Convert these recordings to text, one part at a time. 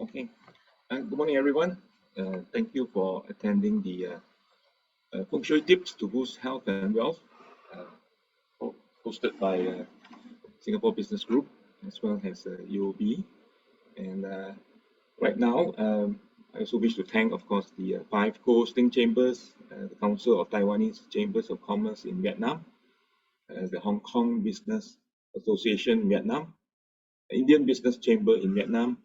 Okay. Good morning, everyone. Thank you for attending the Feng Shui Tips to Boost Health and Wealth, hosted by Singapore Business Group as well as UOB. And right now, I also wish to thank, of course, the 5 co-hosting chambers, the Council of Taiwanese Chambers of Commerce in Vietnam, the Hong Kong Business Association in Vietnam, the Indian Business Chamber in Vietnam,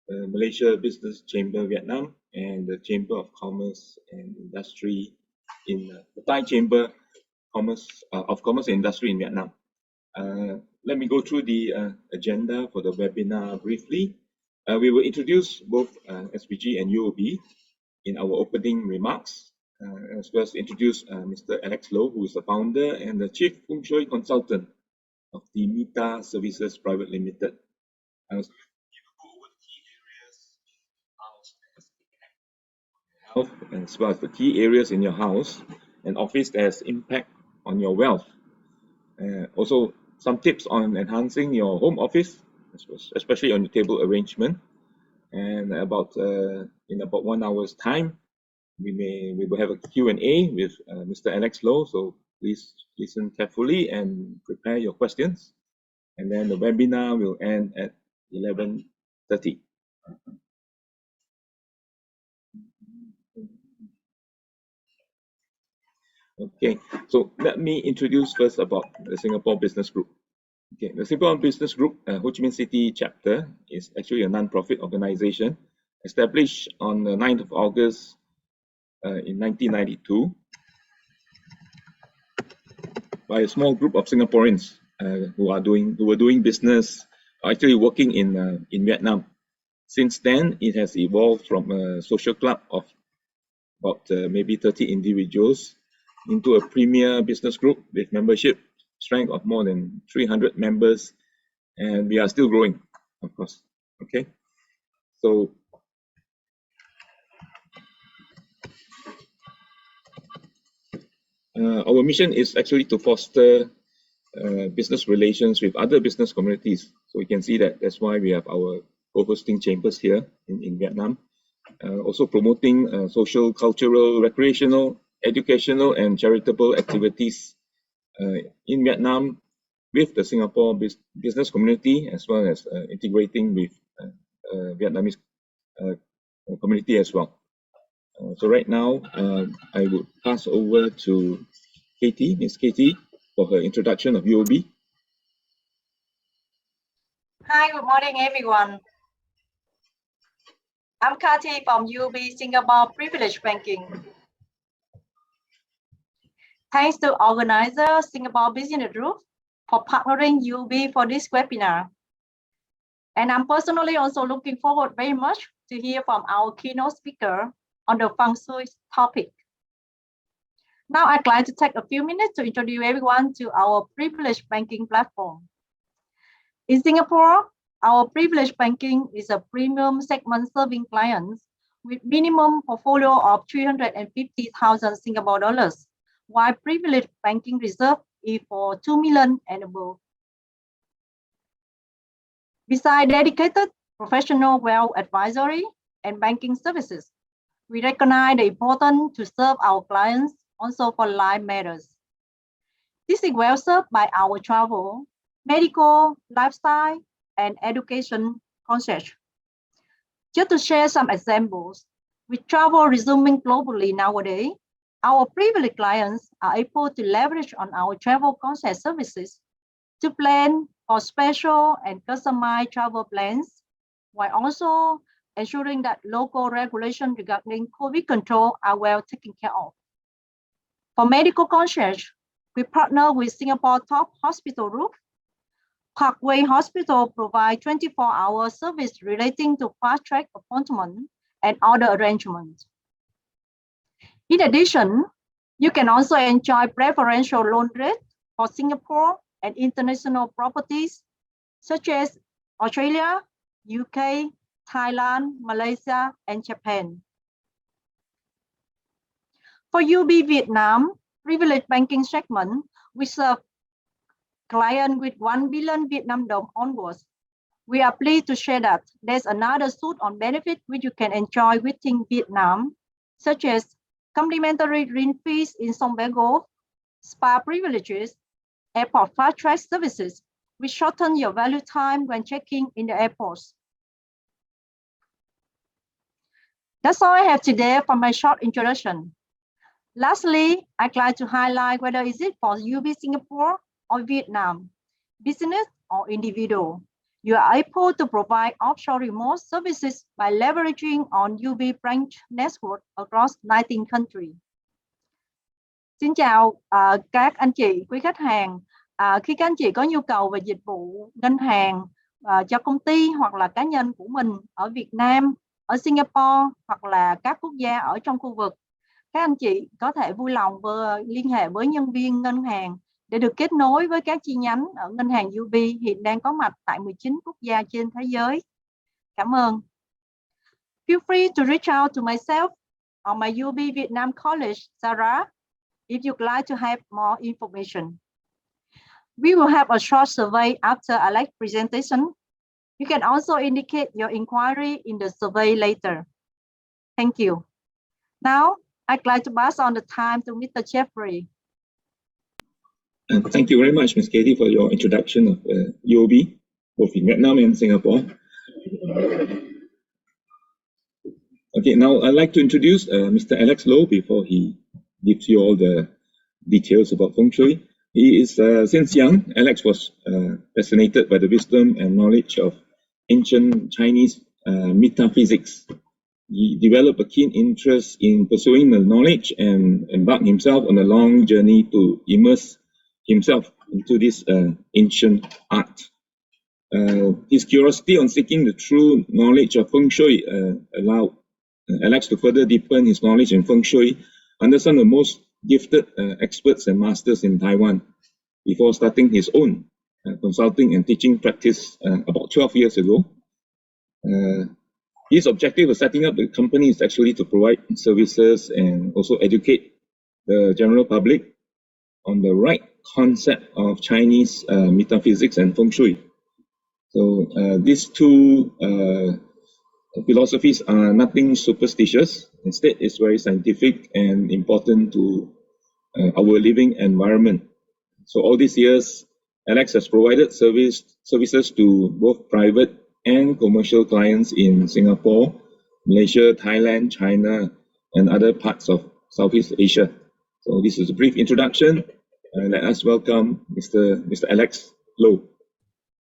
the Malaysia Business Chamber Vietnam, and the Chamber of Commerce and Industry in the Thai Chamber of Commerce and Industry in Vietnam. Let me go through the agenda for the webinar briefly. We will introduce both SBG and UOB in our opening remarks, as well as introduce Mr. Alex Low, who is the founder and the Chief Feng Shui Consultant of TheMeta Services Private Limited. As well as the key areas in your house and office that has impact on your wealth. Also, some tips on enhancing your home office, especially on your table arrangement. And in about 1 hour's time, we will have a Q&A with Mr. Alex Low. So please listen carefully and prepare your questions. And then the webinar will end at 11:30. Okay, so let me introduce first about the Singapore Business Group. Okay, the Singapore Business Group, Ho Chi Minh City chapter, is actually a non-profit organization established on the 9th of August in 1992 by a small group of Singaporeans who were doing business, actually working in Vietnam. Since then, it has evolved from a social club of about maybe 30 individuals into a premier business group with membership strength of more than 300 members, and we are still growing, of course. Okay, so our mission is actually to foster business relations with other business communities. So you can see that's why we have our co-hosting chambers here in Vietnam. Also promoting social, cultural, recreational, educational, and charitable activities in Vietnam with the Singapore business community, as well as integrating with Vietnamese community as well. So right now, I would pass over to Katie, Miss Katie, for her introduction of UOB. Hi, good morning, everyone. I'm Katie from UOB Singapore Privilege Banking. Thanks to organizer Singapore Business Group for partnering UOB for this webinar. And I'm personally also looking forward very much to hear from our keynote speaker on the Feng Shui topic. Now I'd like to take a few minutes to introduce everyone to our privilege banking platform. In Singapore, our privilege banking is a premium segment serving clients with minimum portfolio of 350,000 Singapore dollars, while privilege banking reserve is for 2 million and above. Besides dedicated professional wealth advisory and banking services, we recognize the importance to serve our clients also for life matters. This is well served by our travel, medical, lifestyle, and education concierge. Just to share some examples, with travel resuming globally nowadays, our privileged clients are able to leverage on our travel concierge services to plan for special and customized travel plans, while also ensuring that local regulations regarding COVID control are well taken care of. For medical concierge, we partner with Singapore top hospital group. Parkway Hospital provide 24-hour service relating to fast-track appointment and other arrangements. In addition, you can also enjoy preferential loan rate for Singapore and international properties such as Australia, UK, Thailand, Malaysia, and Japan. For UOB Vietnam privilege banking segment, we serve clients with 1 billion Vietnam dong onwards, We are pleased to share that there's another suite on benefit which you can enjoy within Vietnam, such as complimentary rent fees in Sông Bé Golf, spa privileges, airport fast track services, which shorten your value time when checking in the airports. That's all I have today for my short introduction. Lastly, I'd like to highlight whether is it for UOB Singapore or Vietnam, business or individual. You are able to provide offshore remote services by leveraging on UOB branch network across 19 countries. Xin chào các anh chị, quý khách hàng. Khi các anh chị có nhu cầu về dịch vụ ngân hàng cho công ty hoặc là cá nhân của mình ở Việt Nam, ở Singapore hoặc là các quốc gia ở trong khu vực, các anh chị có thể vui lòng liên hệ với nhân viên ngân hàng để được kết nối với các chi nhánh ở ngân hàng UOB hiện đang có mặt tại 19 quốc gia trên thế giới. Cảm ơn. Feel free to reach out to myself or my UOB Vietnam College, Sarah, if you'd like to have more information. We will have a short survey after Alex's presentation. You can also indicate your inquiry in the survey later. Thank you. Now, I'd like to pass on the time to Mr. Jeffery. Thank you very much, Ms. Katie, for your introduction of UOB, both in Vietnam and Singapore. Okay, now I'd like to introduce Mr. Alex Low before he gives you all the details about Feng Shui. He is, since young, Alex was fascinated by the wisdom and knowledge of ancient Chinese metaphysics. He developed a keen interest in pursuing the knowledge and embarked himself on a long journey to immerse himself into this ancient art. His curiosity on seeking the true knowledge of Feng Shui allowed Alex to further deepen his knowledge in Feng Shui under some of the most gifted experts and masters in Taiwan before starting his own consulting and teaching practice about 12 years ago. His objective of setting up the company is actually to provide services and also educate the general public on the right concept of Chinese metaphysics and Feng Shui. So these two philosophies are nothing superstitious. Instead, it's very scientific and important to our living environment. So all these years, Alex has provided services to both private and commercial clients in Singapore, Malaysia, Thailand, China, and other parts of Southeast Asia. So this is a brief introduction. Let us welcome Mr. Alex Low.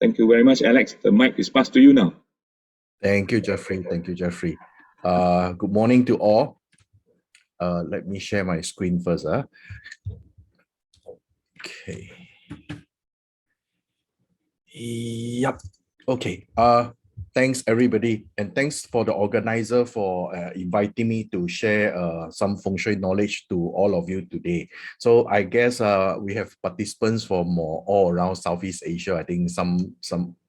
Thank you very much, Alex. The mic is passed to you now. Thank you, Jeffrey. Thank you, Jeffrey. Good morning to all. Let me share my screen first. Okay. Yep. Okay. Thanks everybody, and thanks for the organizer for inviting me to share some Feng Shui knowledge to all of you today. So I guess we have participants from all around Southeast Asia. I think some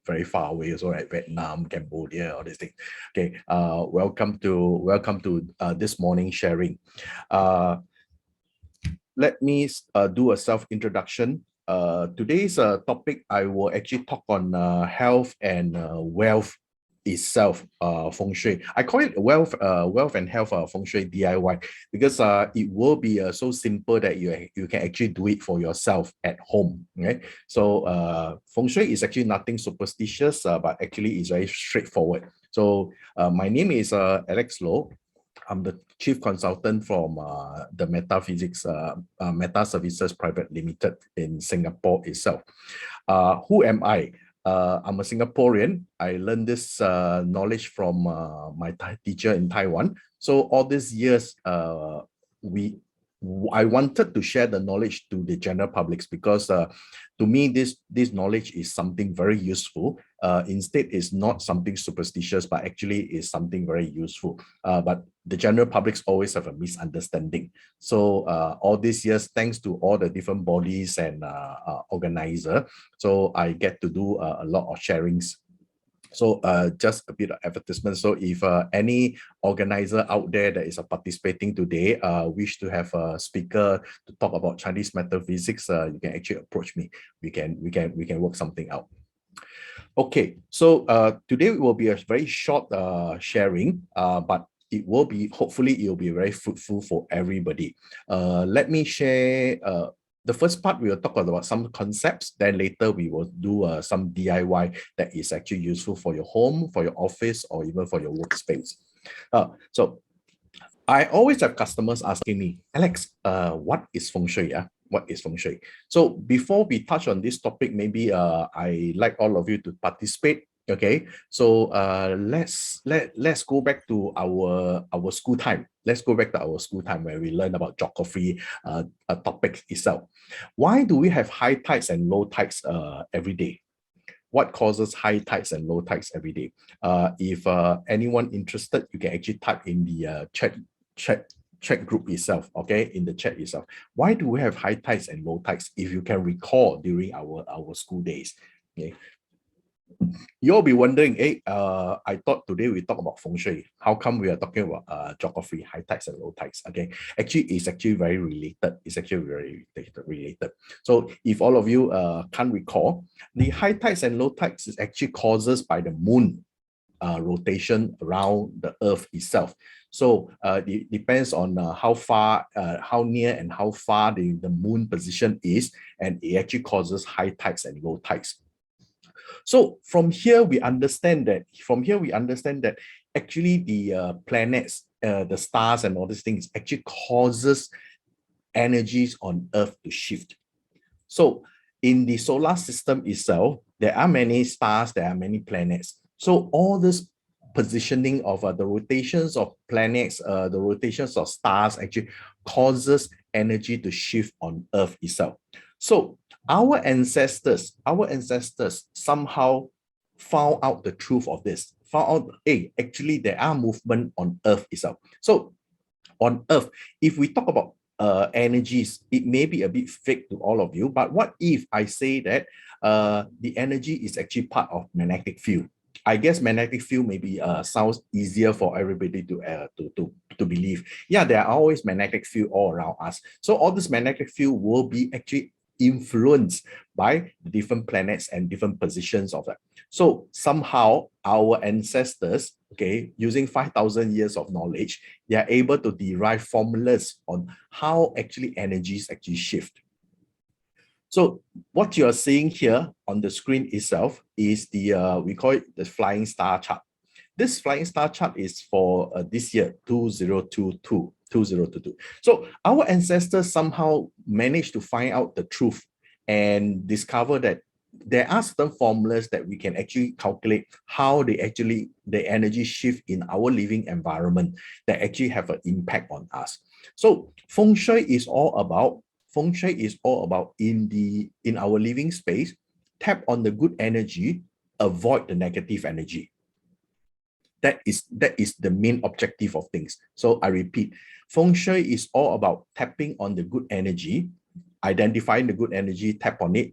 very far away, so like Vietnam, Cambodia, all these things. Okay. Welcome to this morning sharing. Let me do a self-introduction. Today's topic, I will actually talk on health and wealth itself, Feng Shui. I call it wealth and health Feng Shui DIY because it will be so simple that you can actually do it for yourself at home. Okay, so Feng Shui is actually nothing superstitious, but actually is very straightforward. So my name is Alex Low. I'm the chief consultant from TheMeta Physics Meta Services Private Limited in Singapore itself. Who am I? I'm a Singaporean. I learned this knowledge from my teacher in Taiwan. So all these years, I wanted to share the knowledge to the general publics because to me, this knowledge is something very useful. Instead, it's not something superstitious, but actually is something very useful. But the general publics always have a misunderstanding. So all these years, thanks to all the different bodies and organizer, so I get to do a lot of sharings. So just a bit of advertisement. So if any organizer out there that is participating today wish to have a speaker to talk about Chinese metaphysics, you can actually approach me. We can work something out. Okay, so today will be a very short sharing, but it will be, hopefully it will be very fruitful for everybody. Let me share the first part. We will talk about some concepts, then later we will do some DIY that is actually useful for your home, for your office, or even for your workspace. So I always have customers asking me, Alex, what is Feng Shui? What is Feng Shui? So before we touch on this topic, maybe I like all of you to participate. Okay, so let's go back to our school time. Let's go back to our school time where we learn about geography, a topic itself. Why do we have high tides and low tides every day? What causes high tides and low tides every day? If anyone interested, you can actually type in the chat group itself, okay, in the chat itself. Why do we have high tides and low tides? If you can recall during our school days, okay. You'll be wondering, hey, I thought today we talk about Feng Shui. How come we are talking about geography, high tides and low tides? Okay, actually, it's actually very related. It's actually very related. So if all of you can't recall, the high tides and low tides is actually causes by the moon rotation around the Earth itself. So it depends on how far, how near and how far the moon position is, and it actually causes high tides and low tides. So from here we understand that actually the planets, the stars and all these things actually causes energies on Earth to shift. So in the solar system itself, there are many stars, there are many planets. So all this positioning of the rotations of planets, the rotations of stars actually causes energy to shift on Earth itself. So our ancestors somehow found out the truth of this, found out, hey, actually there are movement on Earth itself. So on Earth, if we talk about energies, it may be a bit fake to all of you, but what if I say that the energy is actually part of magnetic field? I guess magnetic field maybe sounds easier for everybody to believe. Yeah, there are always magnetic field all around us. So all this magnetic field will be actually influenced by the different planets and different positions of that. So somehow our ancestors, okay, using 5,000 years of knowledge, they are able to derive formulas on how actually energies actually shift. So what you are seeing here on the screen itself is the, we call it the flying star chart. This flying star chart is for this year, 2022. So our ancestors somehow managed to find out the truth and discover that there are certain formulas that we can actually calculate how the energy shift in our living environment that actually have an impact on us. So Feng Shui is all about in our living space, tap on the good energy, avoid the negative energy. That is the main objective of things. So I repeat, Feng Shui is all about tapping on the good energy, identifying the good energy, tap on it,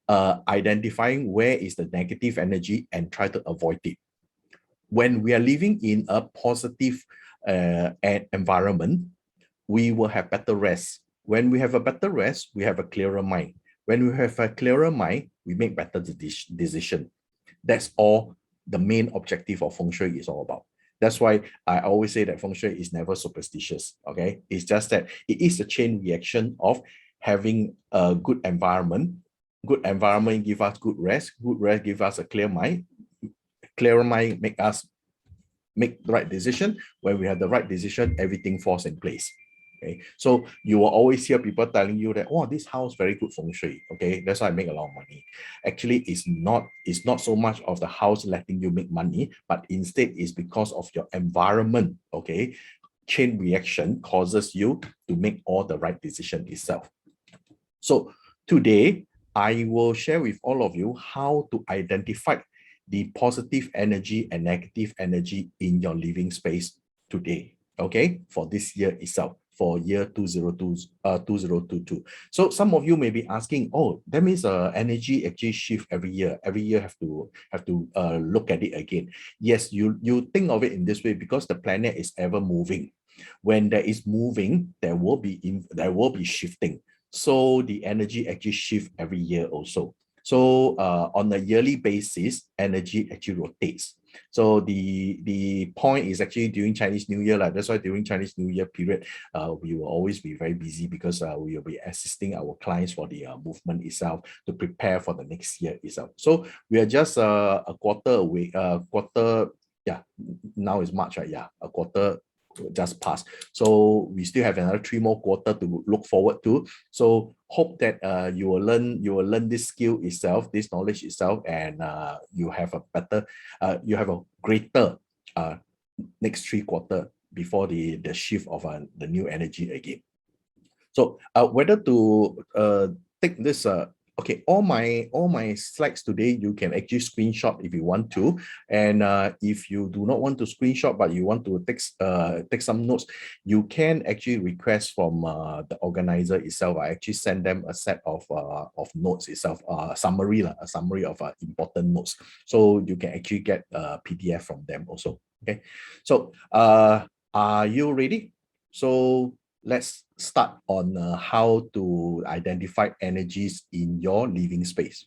identifying where is the negative energy and try to avoid it. When we are living in a positive environment, we will have better rest. When we have a better rest, we have a clearer mind. When we have a clearer mind, we make better decision. That's all the main objective of Feng Shui is all about. That's why I always say that Feng Shui is never superstitious, okay? It's just that it is a chain reaction of having a good environment. Good environment give us good rest give us a clear mind. Clear mind make us make the right decision. When we have the right decision, everything falls in place. Okay, so you will always hear people telling you that, oh, this house very good Feng Shui. Okay, that's why I make a lot of money. Actually, it's not so much of the house letting you make money, but instead it's because of your environment. Okay, chain reaction causes you to make all the right decision itself. So today I will share with all of you how to identify the positive energy and negative energy in your living space today. Okay, for this year itself, for year 2022. So some of you may be asking, oh, that means energy actually shift every year. Every year have to look at it again. Yes, you think of it in this way because the planet is ever moving. When there is moving, there will be shifting. So the energy actually shift every year also. So on a yearly basis, energy actually rotates. So the point is actually during Chinese New Year, that's why during Chinese New Year period, we will always be very busy because we will be assisting our clients for the movement itself to prepare for the next year itself. So we are just a quarter away, yeah, now is March, right? Yeah, a quarter just passed. So we still have another 3 more quarter to look forward to. So hope that you will learn this skill itself, this knowledge itself, and you have a better, you have a greater next 3 quarter before the shift of the new energy again. So whether to take this okay, all my slides today, you can actually screenshot if you want to. And if you do not want to screenshot, but you want to take some notes, you can actually request from the organizer itself. I actually send them a set of notes itself, a summary of important notes. So you can actually get a PDF from them also. Okay. So are you ready? So let's start on how to identify energies in your living space.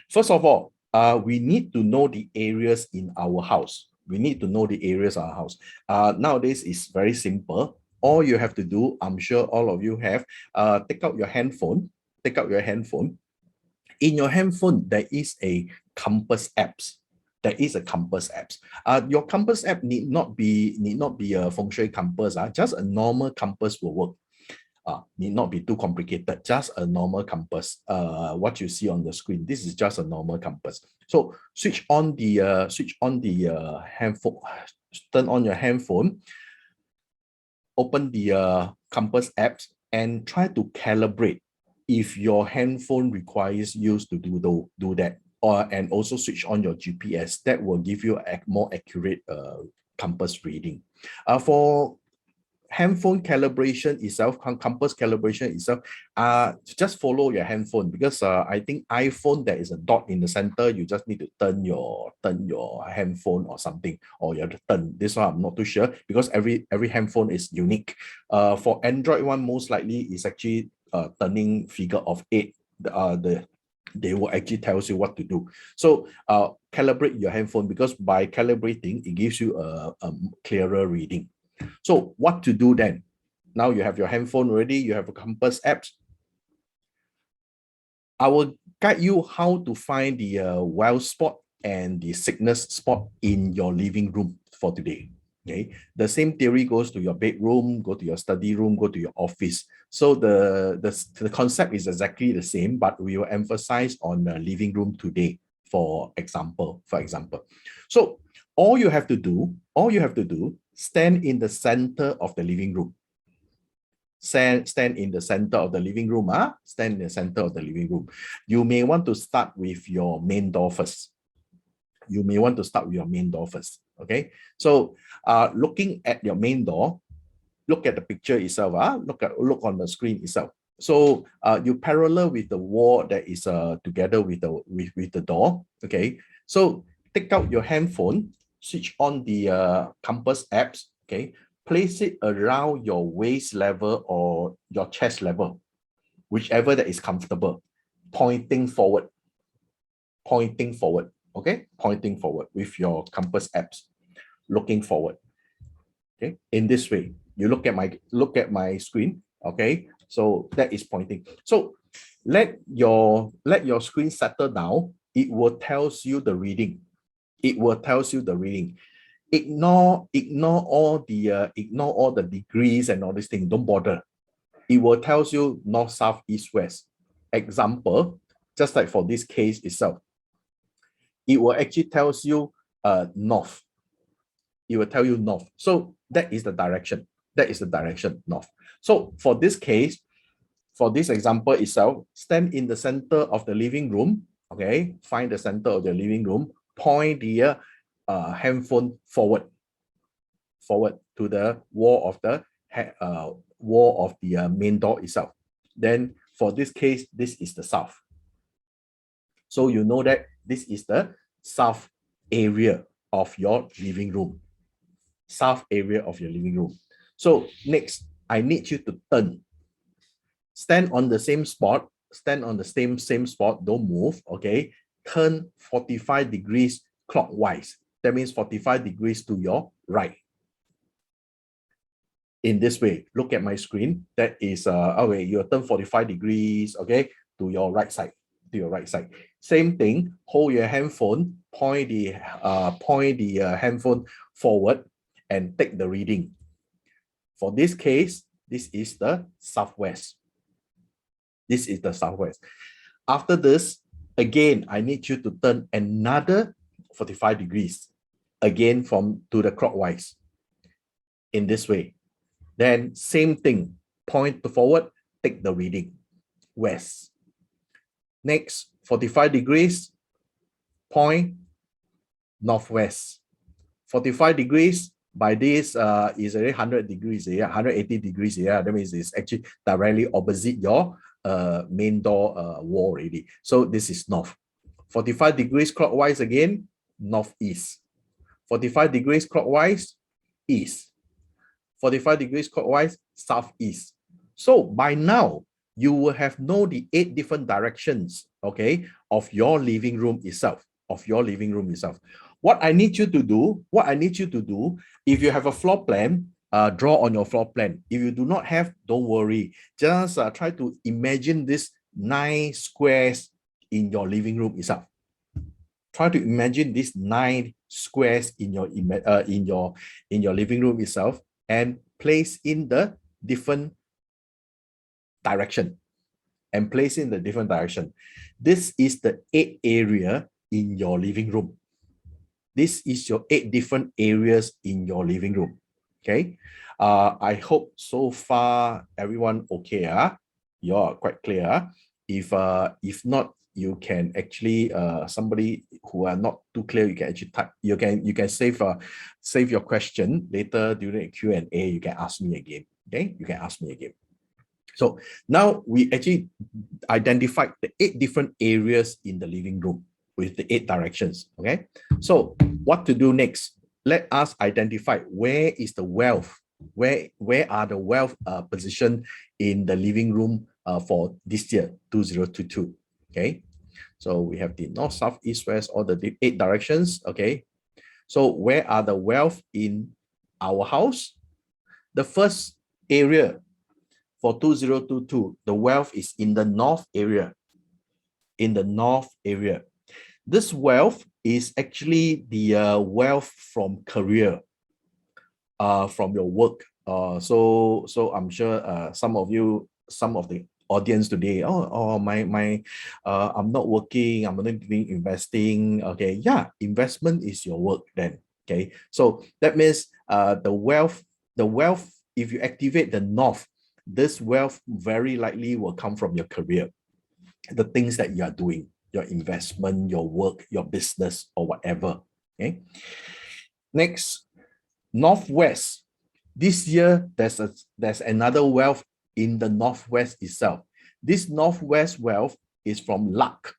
First of all, we need to know the areas in our house. We need to know the areas of our house. Nowadays, it's very simple. All you have to do, I'm sure all of you have, take out your handphone. Take out your handphone. In your handphone, there is a compass apps. There is a compass apps. Your compass app need not be a Feng Shui compass. Just a normal compass will work. Need not be too complicated. Just a normal compass. What you see on the screen, this is just a normal compass. So switch on the handphone. Turn on your handphone. Open the compass apps and try to calibrate if your handphone requires you to do that. And also switch on your GPS. That will give you a more accurate compass reading. For handphone calibration itself, compass calibration itself, just follow your handphone, because I think iPhone, there is a dot in the center. You just need to turn your handphone or something, or you have to turn. This one I'm not too sure, because every handphone is unique. For Android one, most likely is actually turning figure of 8. They will actually tell you what to do. So calibrate your handphone, because by calibrating, it gives you a clearer reading. So what to do then? Now you have your handphone already, you have a compass apps. I will guide you how to find the wild spot and the sickness spot in your living room for today. Okay, the same theory goes to your bedroom, go to your study room, go to your office. So the concept is exactly the same, but we will emphasize on the living room today, for example. So all you have to do, stand in the center of the living room. Stand in the center of the living room. Stand in the center of the living room. You may want to start with your main door first. Okay, so looking at your main door, look at the picture itself. Look on the screen itself. So you parallel with the wall that is together with the door. Okay, so take out your handphone, switch on the compass apps. Okay, place it around your waist level or your chest level, whichever that is comfortable, pointing forward. Okay, pointing forward with your compass apps, looking forward. Okay, in this way, you look at my screen. Okay, so that is pointing. So let your screen settle down. It will tells you the reading. Ignore all the degrees and all these things. Don't bother. It will tells you north, south, east, west. Example, just like for this case itself, it will actually tells you north. It will tell you north. So that is the direction. North. So for this case, for this example itself, stand in the center of the living room. Okay, find the center of the living room. Point the handphone forward to the wall of the main door itself. Then for this case, this is the south. So you know that this is the south area of your living room. South area of your living room. So next, I need you to turn. Stand on the same spot, stand on the same spot, don't move, okay? Turn 45 degrees clockwise. That means 45 degrees to your right. In this way, look at my screen. That is, okay, you turn 45 degrees, okay, to your right side, Same thing, hold your handphone, point the handphone forward and take the reading. For this case, this is the southwest. This is the southwest. After this, again, I need you to turn another 45 degrees, again to the clockwise, in this way. Then same thing, point to forward, take the reading, west. Next, 45 degrees, point northwest. 45 degrees, by this is already 100 degrees here, 180 degrees here. That means it's actually directly opposite your main door wall already. So this is north. 45 degrees clockwise again, northeast. 45 degrees clockwise, east. 45 degrees clockwise, southeast. So by now, you will have known the 8 different directions, okay, of your living room itself, What I need you to do, if you have a floor plan, draw on your floor plan. If you do not have, don't worry. Just try to imagine this 9 squares in your living room itself. Try to imagine these 9 squares in your living room itself and place in the different direction. This is the 8 area in your living room. This is your 8 different areas in your living room. Okay. I hope so far everyone okay. You're quite clear. If not, you can actually somebody who are not too clear, you can actually type. You can save your question later during the Q&A. You can ask me again. Okay, you can ask me again. So now we actually identified the 8 different areas in the living room with the 8 directions. Okay, so what to do next? Let us identify where is the wealth. Where are the wealth position in the living room for this year 2022? Okay, so we have the north, south, east, west, all the 8 directions. Okay, so where are the wealth in our house? The first area for 2022, the wealth is in the north area. This wealth is actually the wealth from career, from your work. So I'm sure some of the audience today, I'm not working, I'm not doing investing. Okay, yeah, investment is your work then. Okay, so that means the wealth, if you activate the north, this wealth very likely will come from your career, the things that you are doing, your investment, your work, your business, or whatever. Okay. Next, northwest. This year, there's another wealth in the northwest itself. This northwest wealth is from luck,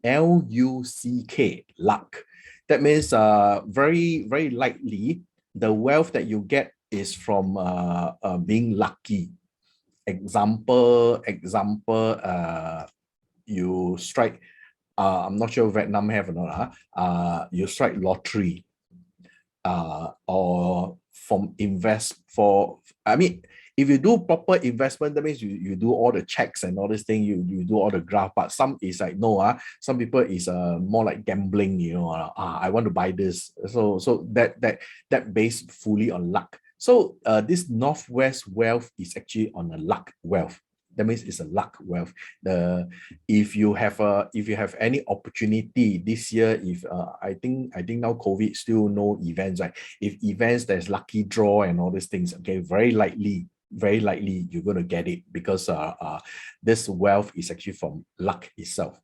L-U-C-K, luck. That means very, very likely the wealth that you get is from being lucky. Example, you strike, I'm not sure Vietnam have or not, you strike lottery, or if you do proper investment, that means you do all the checks and all this thing, you do all the graph, but some is like, no, some people is more like gambling, I want to buy this. So that based fully on luck. So this northwest wealth is actually on a luck wealth. That means it's a luck wealth. If you have any opportunity this year, if I think now COVID still no events, right? If events, there's lucky draw and all these things, okay, very likely you're going to get it, because this wealth is actually from luck itself.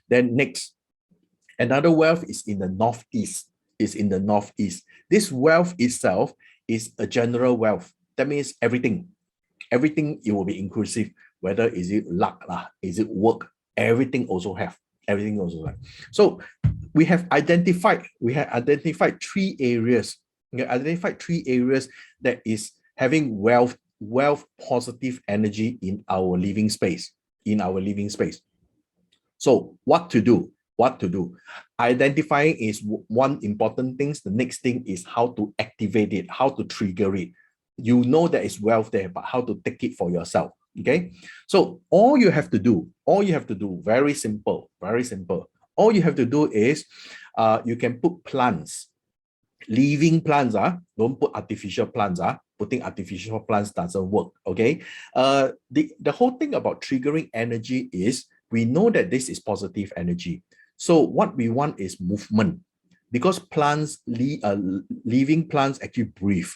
Then next, another wealth is in the northeast. This wealth itself is a general wealth. That means everything it will be inclusive, whether is it luck, is it work, everything also have. So we have identified 3 areas. That is having wealth positive energy in our living space. in our living space. So what to do? What to do? Identifying is one important thing. The next thing is how to activate it, how to trigger it. You know there is wealth there, but how to take it for yourself. Okay. So all you have to do, very simple, very simple. All you have to do is you can put plants, living plants, don't put artificial plants. Putting artificial plants doesn't work. Okay. The whole thing about triggering energy is we know that this is positive energy. So what we want is movement, because plants, living plants actually breathe.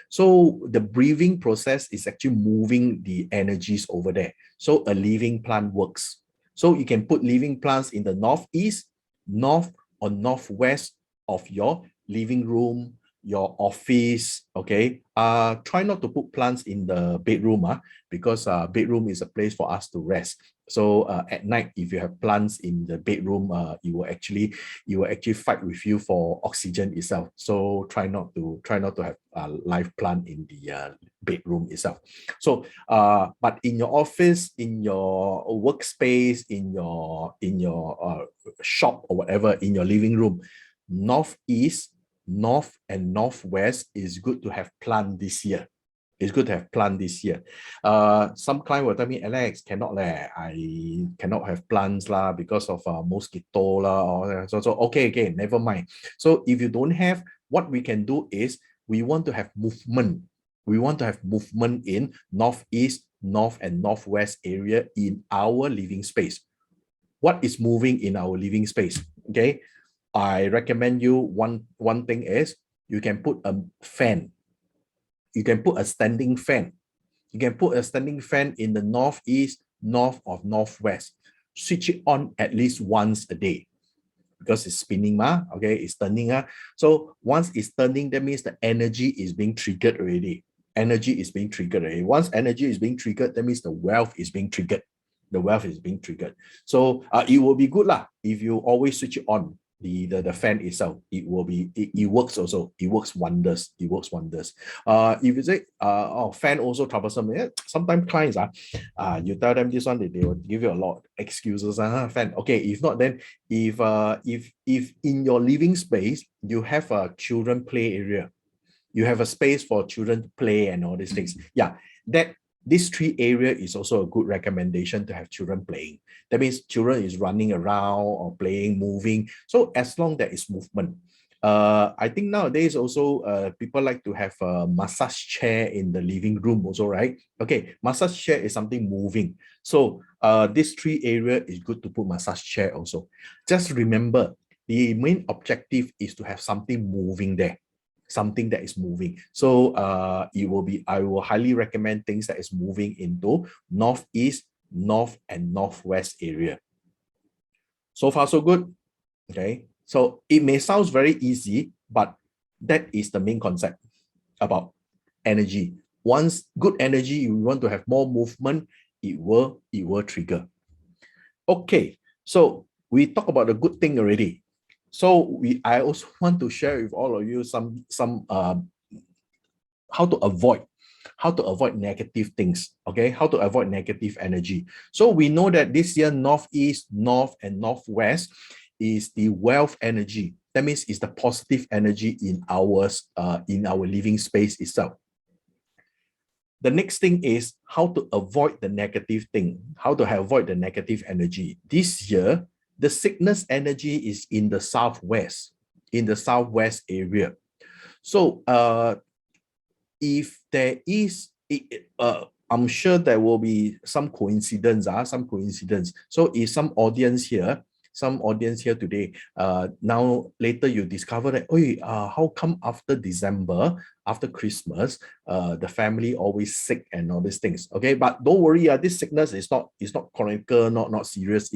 So the breathing process is actually moving the energies over there. So a living plant works. So you can put living plants in the northeast, north or northwest of your living room, your office. Okay. Try not to put plants in the bedroom, because bedroom is a place for us to rest. So at night, if you have plants in the bedroom, it will actually fight with you for oxygen itself. So try not to have a live plant in the bedroom itself. So but in your office, in your workspace, in your shop or whatever, in your living room, northeast, north and northwest is good to have plant this year. It's good to have plant this year. Some client will tell me, Alex, cannot I cannot have plants because of mosquito or so okay, never mind. So if you don't have, what we can do is we want to have movement. We want to have movement in northeast, north and northwest area in our living space. What is moving in our living space? Okay, I recommend you one thing is you can put a fan. You can put a standing fan. You can put a standing fan in the northeast, north or northwest. Switch it on at least once a day because it's spinning, okay, it's turning. So once it's turning, that means the energy is being triggered already. Energy is being triggered already. Once energy is being triggered, that means the wealth is being triggered. The wealth is being triggered. So it will be good if you always switch it on. The fan itself, it works also. It works wonders. It works wonders. If you say fan also troublesome, sometimes clients you tell them this one, they will give you a lot of excuses. Fan. Okay, if not, then if in your living space you have a children play area, you have a space for children to play and all these things. Yeah, this 3 area is also a good recommendation to have children playing. That means children is running around or playing, moving. So as long as there is movement. I think nowadays also people like to have a massage chair in the living room also, right? Okay, massage chair is something moving. So this 3 area is good to put massage chair also. Just remember, the main objective is to have something moving there. Something that is moving. So I will highly recommend things that is moving into northeast, north and northwest area. So far so good. Okay, so it may sound very easy, but that is the main concept about energy. Once good energy, you want to have more movement, it will trigger. Okay, so we talk about the good thing already. So I also want to share with all of you some how to avoid negative things. Okay, how to avoid negative energy. So we know that this year northeast, north and northwest is the wealth energy. That means it's the positive energy in our living space itself. The next thing is how to avoid the negative thing. How to avoid the negative energy. This year, the sickness energy is in the southwest area. So if there is, I'm sure there will be some coincidence. So if some audience here today, now later you discover that, how come after December, after Christmas, the family always sick and all these things. Okay, but don't worry, this sickness is not chronic, not serious.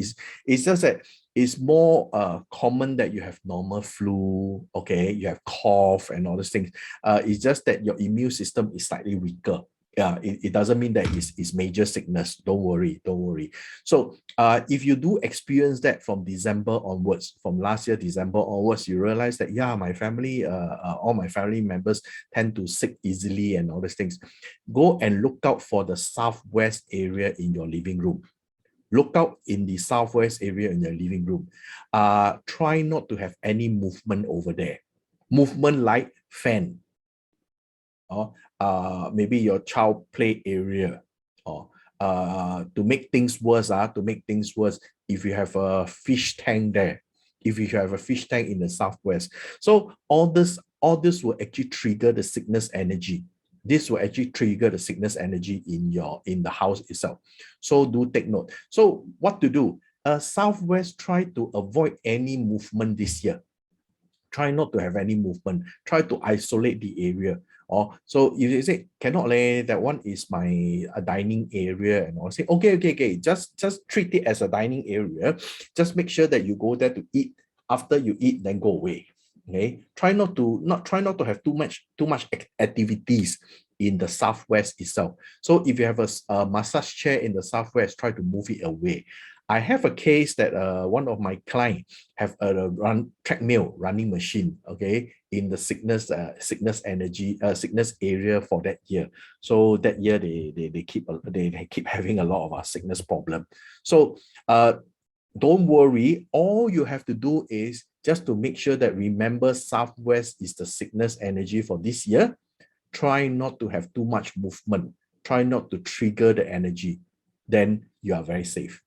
It's just that it's more common that you have normal flu, okay, you have cough and all these things. It's just that your immune system is slightly weaker. Yeah, it doesn't mean that it's major sickness. Don't worry. So if you do experience that from December onwards, from last year December onwards, you realize that my family, all my family members tend to sick easily and all these things. Go and look out for the southwest area in your living room. look out in the southwest area in your living room. Try not to have any movement over there. Movement like fan, or maybe your child play area, or to make things worse, if you have a fish tank there, if you have a fish tank in the southwest. So all this will actually trigger the sickness energy. This will actually trigger the sickness energy in the house itself. So do take note. So what to do? Southwest, try to avoid any movement this year. Try not to have any movement. Try to isolate the area. Or so if you say cannot lay, that one is my dining area, and I'll say okay, just treat it as a dining area. Just make sure that you go there to eat. After you eat, then go away. Okay, try not to have too much activities in the southwest itself. So if you have a massage chair in the southwest, try to move it away. I have a case that one of my clients have a treadmill running machine, okay, in the sickness area for that year. So that year they keep having a lot of sickness problem. So don't worry. All you have to do is just to make sure that remember southwest is the sickness energy for this year. Try not to have too much movement. Try not to trigger the energy. Then you are very safe.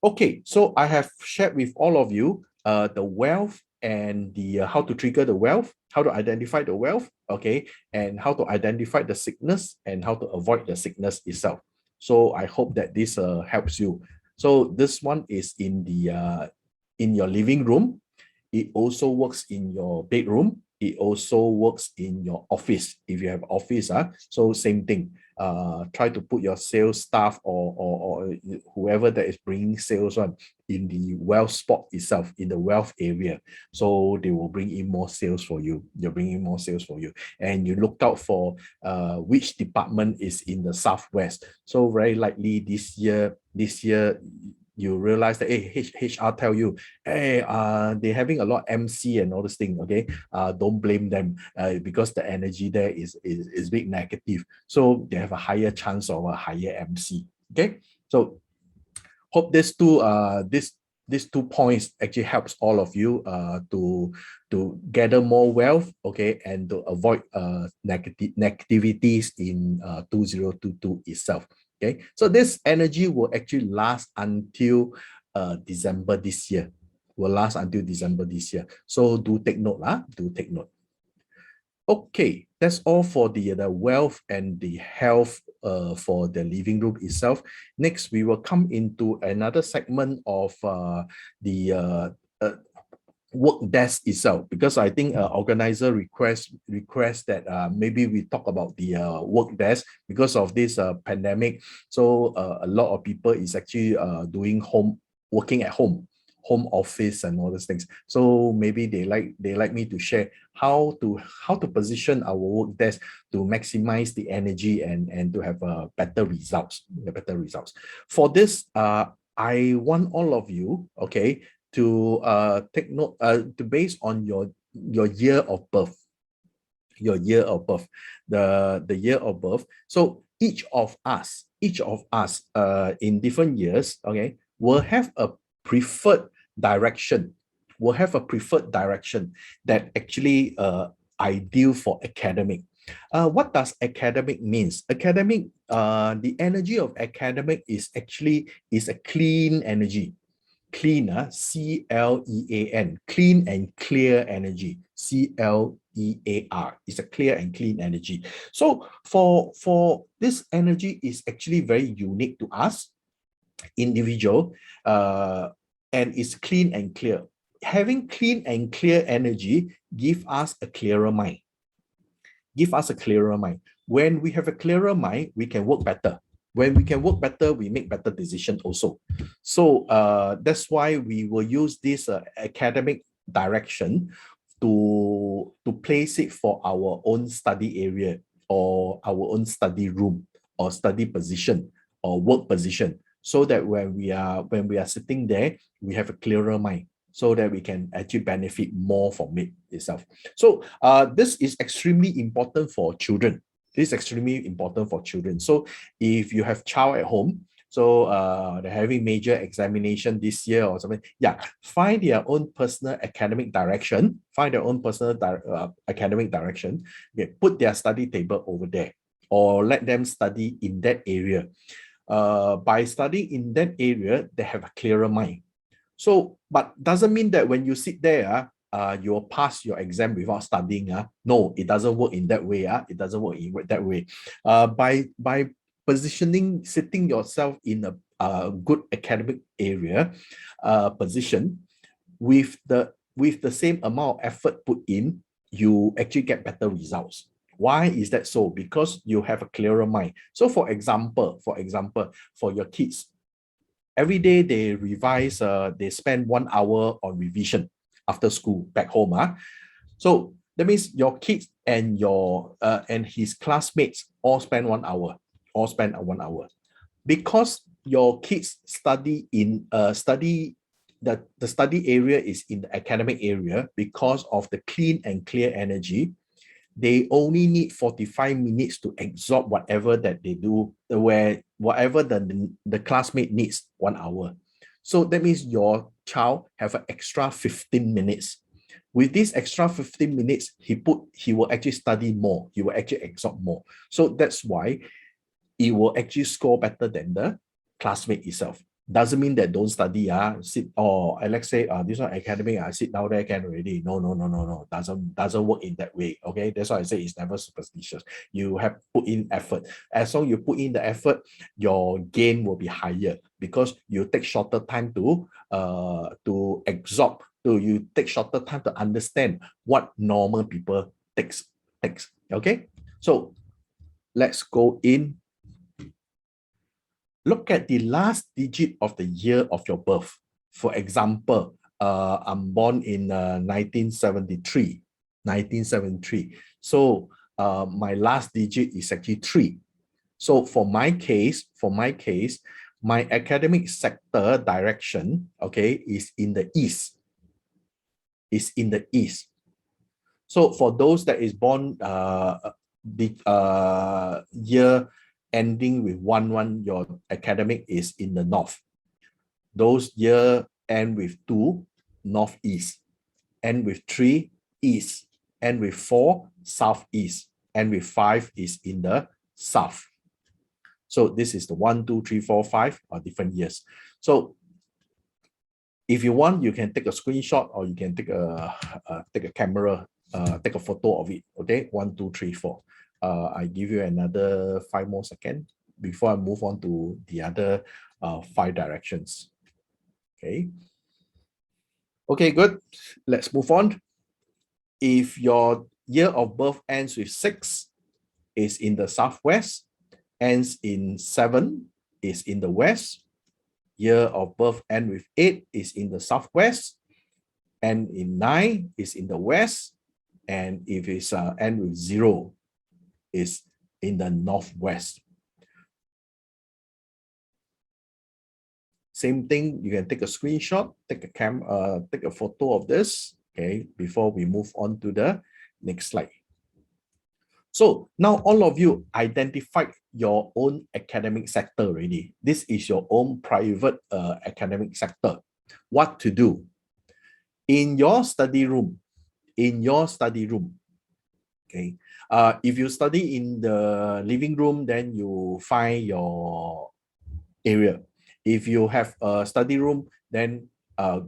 Okay, so I have shared with all of you the wealth and the how to trigger the wealth, how to identify the wealth, okay, and how to identify the sickness and how to avoid the sickness itself. So I hope that this helps you. So this one is in your living room. It also works in your bedroom. It also works in your office. If you have office, so same thing. Try to put your sales staff or whoever that is bringing sales on in the wealth spot itself, in the wealth area. So they will bring in more sales for you. They're bringing more sales for you. And you look out for which department is in the southwest. So very likely this year, you realize that, hey, HR tell you, hey, they're having a lot of MC and all this thing, okay? Don't blame them because the energy there is big negative. So they have a higher chance of a higher MC, okay? So hope these two points actually helps all of you to gather more wealth, okay, and to avoid negativities in 2022 itself. Okay, so this energy will actually last until December this year. Will last until December this year. So do take note, do take note. Okay, that's all for the wealth and the health for the living room itself. Next, we will come into another segment of the work desk itself, because I think organizer request that maybe we talk about the work desk because of this pandemic. So a lot of people is actually working at home office and all those things. So maybe they like me to share how to position our work desk to maximize the energy and to have better results. For this, I want all of you, okay, to take note, to base on your year of birth, the year of birth. So each of us in different years, okay, will have a preferred direction, that actually ideal for academic. What does academic means? Academic, the energy of academic is a clean energy. Clean, C-L-E-A-N, clean and clear energy, C-L-E-A-R, it's a clear and clean energy. So for this energy is actually very unique to us, individual, and it's clean and clear. Having clean and clear energy give us a clearer mind. When we have a clearer mind, we can work better. When we can work better, we make better decisions also. So that's why we will use this academic direction to place it for our own study area or our own study room or study position or work position, so that when we are sitting there, we have a clearer mind, so that we can actually benefit more from it itself. So this is extremely important for children. So if you have child at home, So they're having major examination this year or something. Yeah, find their own personal academic direction. Find their own personal academic direction. Okay, put their study table over there, or let them study in that area. By studying in that area, they have a clearer mind. So, but doesn't mean that when you sit there, you'll pass your exam without studying. No, it doesn't work in that way. It doesn't work in that way. By positioning, sitting yourself in a good academic area position, with the same amount of effort put in, you actually get better results. Why is that so? Because you have a clearer mind. So for example, for your kids, every day they revise, they spend 1 hour on revision after school back home. So that means your kids and your and his classmates all spend 1 hour, because your kids study in the study area is in the academic area. Because of the clean and clear energy, they only need 45 minutes to absorb whatever that they do, whatever the classmate needs 1 hour. So that means your child have an extra 15 minutes. With this extra 15 minutes, he will actually study more. He will actually absorb more. So that's why it will actually score better than the classmate itself. Doesn't mean that don't study, sit, or let's say this one academic, sit down there can already. No. Doesn't work in that way. Okay, that's why I say it's never superstitious. You have put in effort. As long as you put in the effort, your gain will be higher, because you take shorter time to absorb. You take shorter time to understand what normal people takes. Okay, so let's go in. Look at the last digit of the year of your birth. For example, I'm born in 1973. So my last digit is actually 3. So for my case, my academic sector direction, okay, is in the east. So for those that is born year ending with 1-1, your academic is in the north. Those year end with 2, northeast. End with 3, east. End with 4, southeast. End with 5 is in the south. So this is the 1, 2, 3, 4, 5 different years. So if you want, you can take a screenshot, or you can take a camera, take a photo of it. Okay, 1, 2, 3, 4. I give you another 5 more seconds before I move on to the other 5 directions. Okay, good. Let's move on. If your year of birth ends with 6, is in the southwest. Ends in 7, is in the west. Year of birth ends with 8, is in the southwest. And in 9, is in the west. And if it's end with 0, is in the northwest. Same thing, you can take a screenshot, take a photo of this, okay, before we move on to the next slide. So now all of you identified your own academic sector already. This is your own private academic sector. What to do? In your study room, okay, if you study in the living room, then you find your area. If you have a study room, then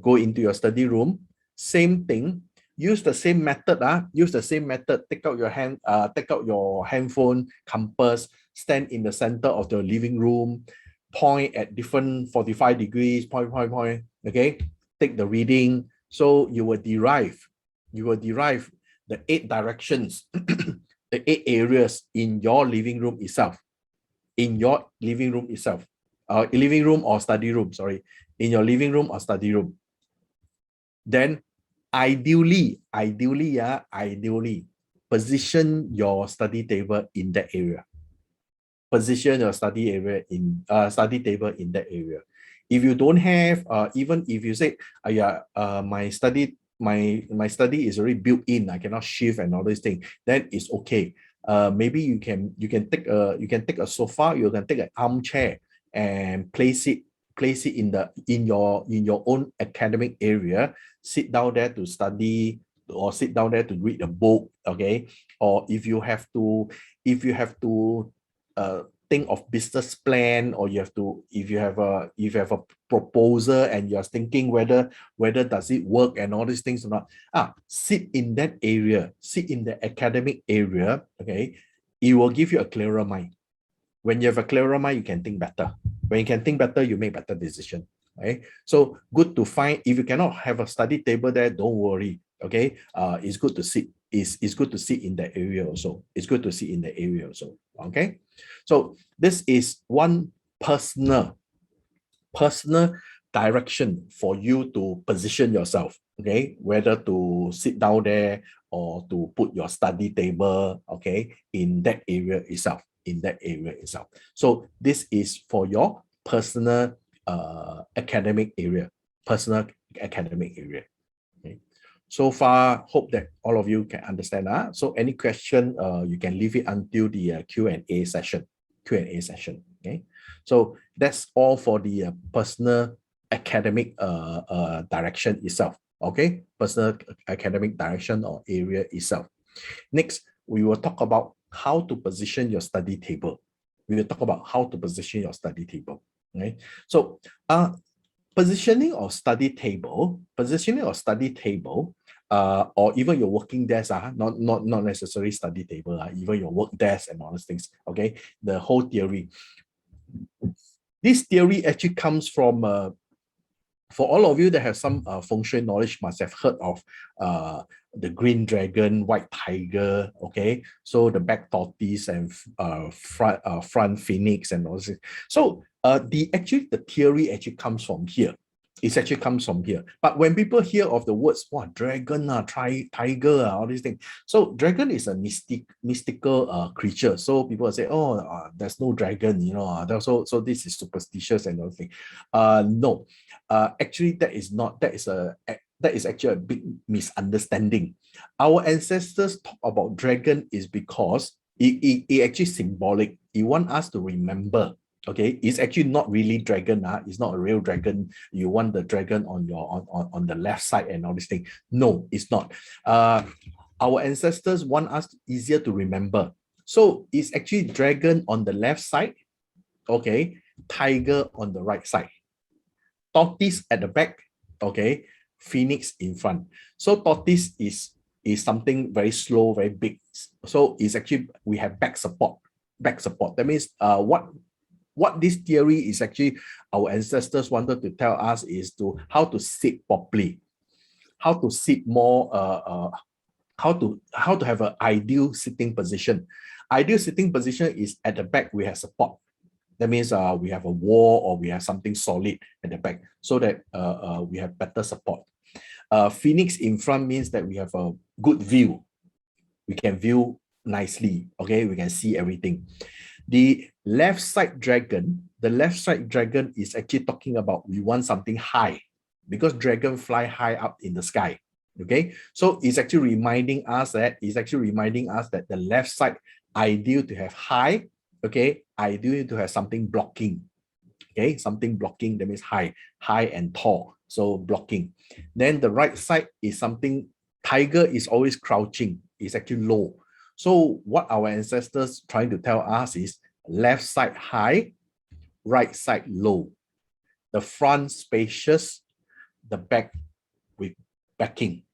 go into your study room. Same thing. Use the same method. Take out your handphone, compass, stand in the center of the living room, point at different 45 degrees, point. Okay, take the reading. So you will derive the 8 directions, the 8 areas in your living room itself. Living room or study room, sorry. In your living room or study room. Then ideally, position your study table in that area. Position your study table in that area. If you don't have, even if you say, my study is already built in, I cannot shift and all these things, then it's okay. Maybe you can take a sofa, you can take an armchair, and place it in your own academic area. Sit down there to study, or sit down there to read a book, okay? Or if you have to think of business plan, or if you have a proposal and you're thinking whether does it work and all these things or not, sit in that area, sit in the academic area, okay? It will give you a clearer mind. When you have a clearer mind, you can think better. When you can think better, you make better decision. Okay, so good to find. If you cannot have a study table there, don't worry. Okay, it's good to sit. It's good to sit in that area also. It's good to sit in the area also. Okay, so this is one personal direction for you to position yourself. Okay, whether to sit down there or to put your study table, okay, in that area itself. So this is for your personal academic area. Okay. So far, hope that all of you can understand. So any question, you can leave it until the Q&A session. Okay. So that's all for the personal academic direction itself. Okay, personal academic direction or area itself. Next, we will talk about how to position your study table. Okay, so positioning of study table, or even your working desk, not necessarily study table, even your work desk and all those things. Okay, the whole theory. This theory actually comes from for all of you that have some Feng Shui knowledge, must have heard of the green dragon, white tiger, okay? So the back tortoise and front phoenix and all this. So the theory actually comes from here. It actually comes from here. But when people hear of the words, dragon, tiger, all these things. So dragon is a mystical creature. So people say, there's no dragon, so this is superstitious and everything. No, actually that is actually a big misunderstanding. Our ancestors talk about dragon is because it actually symbolic. It want us to remember. Okay, it's actually not really dragon. It's not a real dragon. You want the dragon on your on the left side and all this thing. No, it's not. Our ancestors want us easier to remember. So it's actually dragon on the left side. Okay, tiger on the right side. Tortoise at the back. Okay, phoenix in front. So tortoise is something very slow, very big. So it's actually we have back support. That means what this theory is actually our ancestors wanted to tell us is how to sit properly, how to sit more, how to have an ideal sitting position. Ideal sitting position is at the back we have support. That means we have a wall or we have something solid at the back so that we have better support. Phoenix in front means that we have a good view. We can view nicely. Okay, we can see everything. The left side dragon is actually talking about we want something high, because dragon fly high up in the sky. Okay, so it's actually reminding us that the left side ideal to have high. Okay, ideal to have something blocking. Okay, something blocking, that means high and tall, so blocking. Then the right side is something, tiger is always crouching, it's actually low. So what our ancestors trying to tell us is left side high, right side low. The front spacious, the back with backing.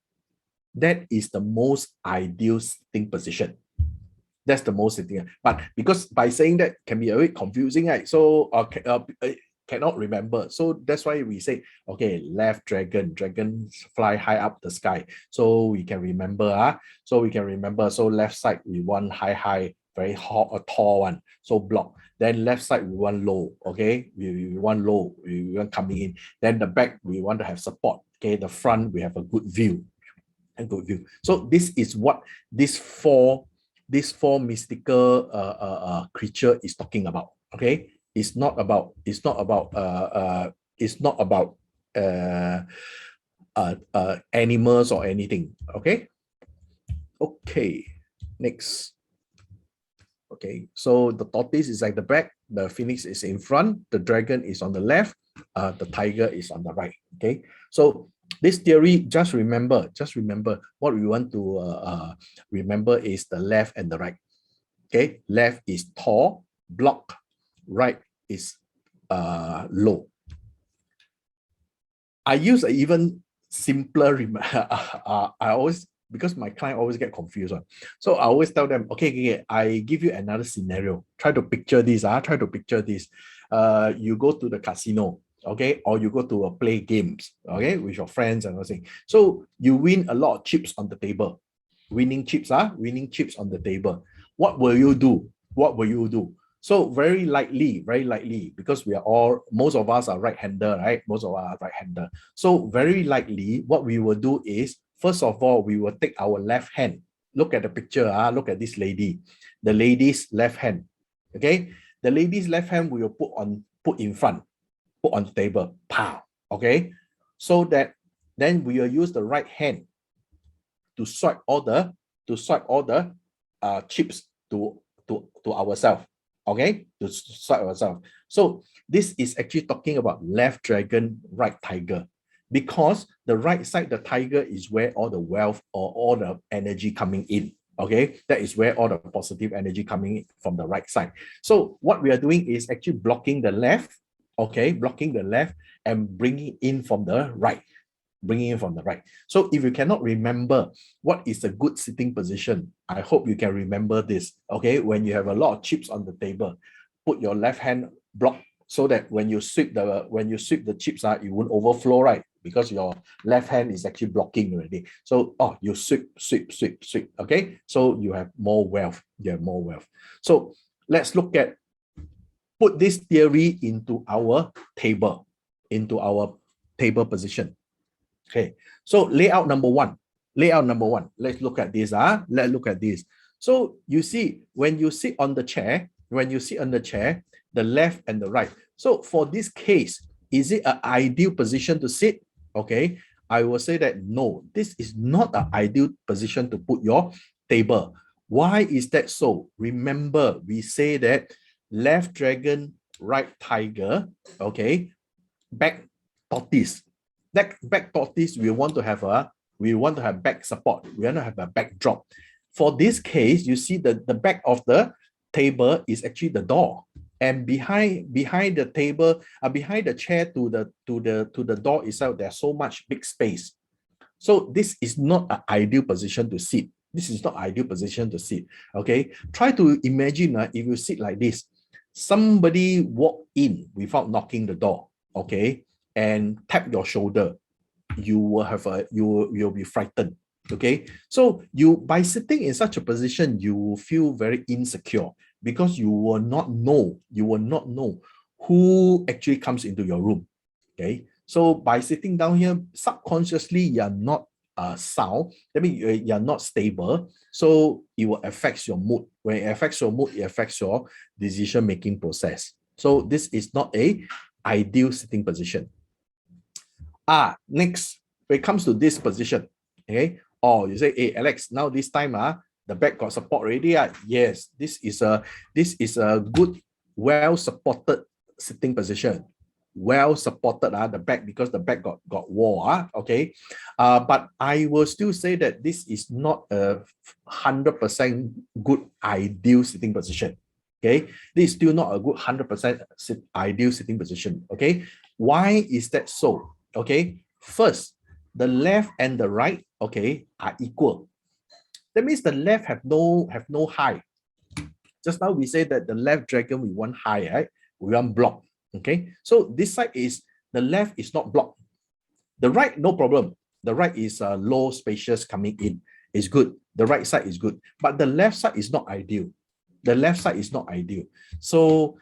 That is the most ideal sitting position. That's the most sitting. But because by saying that can be a bit confusing, right? So cannot remember. So that's why we say, okay, left dragon, dragons fly high up the sky. So we can remember. So left side we want high, very hot, a tall one. So block. Then left side we want low. Okay, we want low. We want coming in. Then the back we want to have support. Okay, the front we have a good view. So this is what this four mystical creature is talking about. Okay, it's not about animals or anything. Okay, next. Okay, so the tortoise is at the back, the phoenix is in front, the dragon is on the left, the tiger is on the right. Okay, so this theory, just remember what we want to remember is the left and the right. Okay, left is tall, block, right is low. I use an even simpler, I always, because my client always get confused. So I always tell them, okay, I give you another scenario. Try to picture this. Try to picture this. You go to the casino, okay, or you go to play games, okay, with your friends and everything. So you win a lot of chips on the table. Winning chips on the table. What will you do? What will you do? So very likely, because we are all, most of us are right-hander, right? Most of us are right-hander. So very likely, what we will do is, first of all, we will take our left hand. Look at the picture. Look at this lady. The lady's left hand. Okay. The lady's left hand we will put in front, put on the table. Pow. Okay. So that then we will use the right hand to swipe all the chips to ourselves. Okay, to swipe ourselves. So this is actually talking about left dragon, right tiger, because the right side, the tiger, is where all the wealth or all the energy coming in. Okay, that is where all the positive energy coming in from the right side. So what we are doing is actually blocking the left. Okay, blocking the left and bringing in from the right. So if you cannot remember what is a good sitting position, I hope you can remember this. Okay, when you have a lot of chips on the table, put your left hand block so that when you sweep the chips, it won't overflow, right? Because your left hand is actually blocking already. So you sweep. Okay, so you have more wealth. So let's look at, put this theory into our table position. Okay, so layout number one. Let's look at this. Let's look at this. So you see, when you sit on the chair, the left and the right. So for this case, is it an ideal position to sit? Okay, I will say that no, this is not an ideal position to put your table. Why is that so? Remember, we say that left dragon, right tiger, okay, back tortoise. Back tortoise, we want to have back support. We want to have a backdrop. For this case, you see the back of the table is actually the door, and behind the table, behind the chair to the door itself, there's so much big space. So this is not an ideal position to sit. Okay, try to imagine if you sit like this, somebody walk in without knocking the door, okay, and tap your shoulder, you will be frightened. Okay, so by sitting in such a position, you will feel very insecure because you will not know who actually comes into your room. Okay, so by sitting down here, subconsciously you're not sound. That means you're not stable. So it will affect your mood. When it affects your mood, it affects your decision-making process. So this is not a ideal sitting position. Next, when it comes to this position, okay, you say, hey Alex, now this time the back got support already. Yes, this is a good, well-supported sitting position. Well supported the back, because the back got wall. Okay, but I will still say that this is not a 100% good ideal sitting position. Okay, this is still not a good 100% ideal sitting position. Okay, why is that so? Okay, first, the left and the right, okay, are equal. That means the left have no high. Just now we say that the left dragon, we want high, right? We want block. Okay, so this side is, the left is not blocked. The right, no problem. The right is low, spacious, coming in. It's good. The right side is good. But the left side is not ideal. So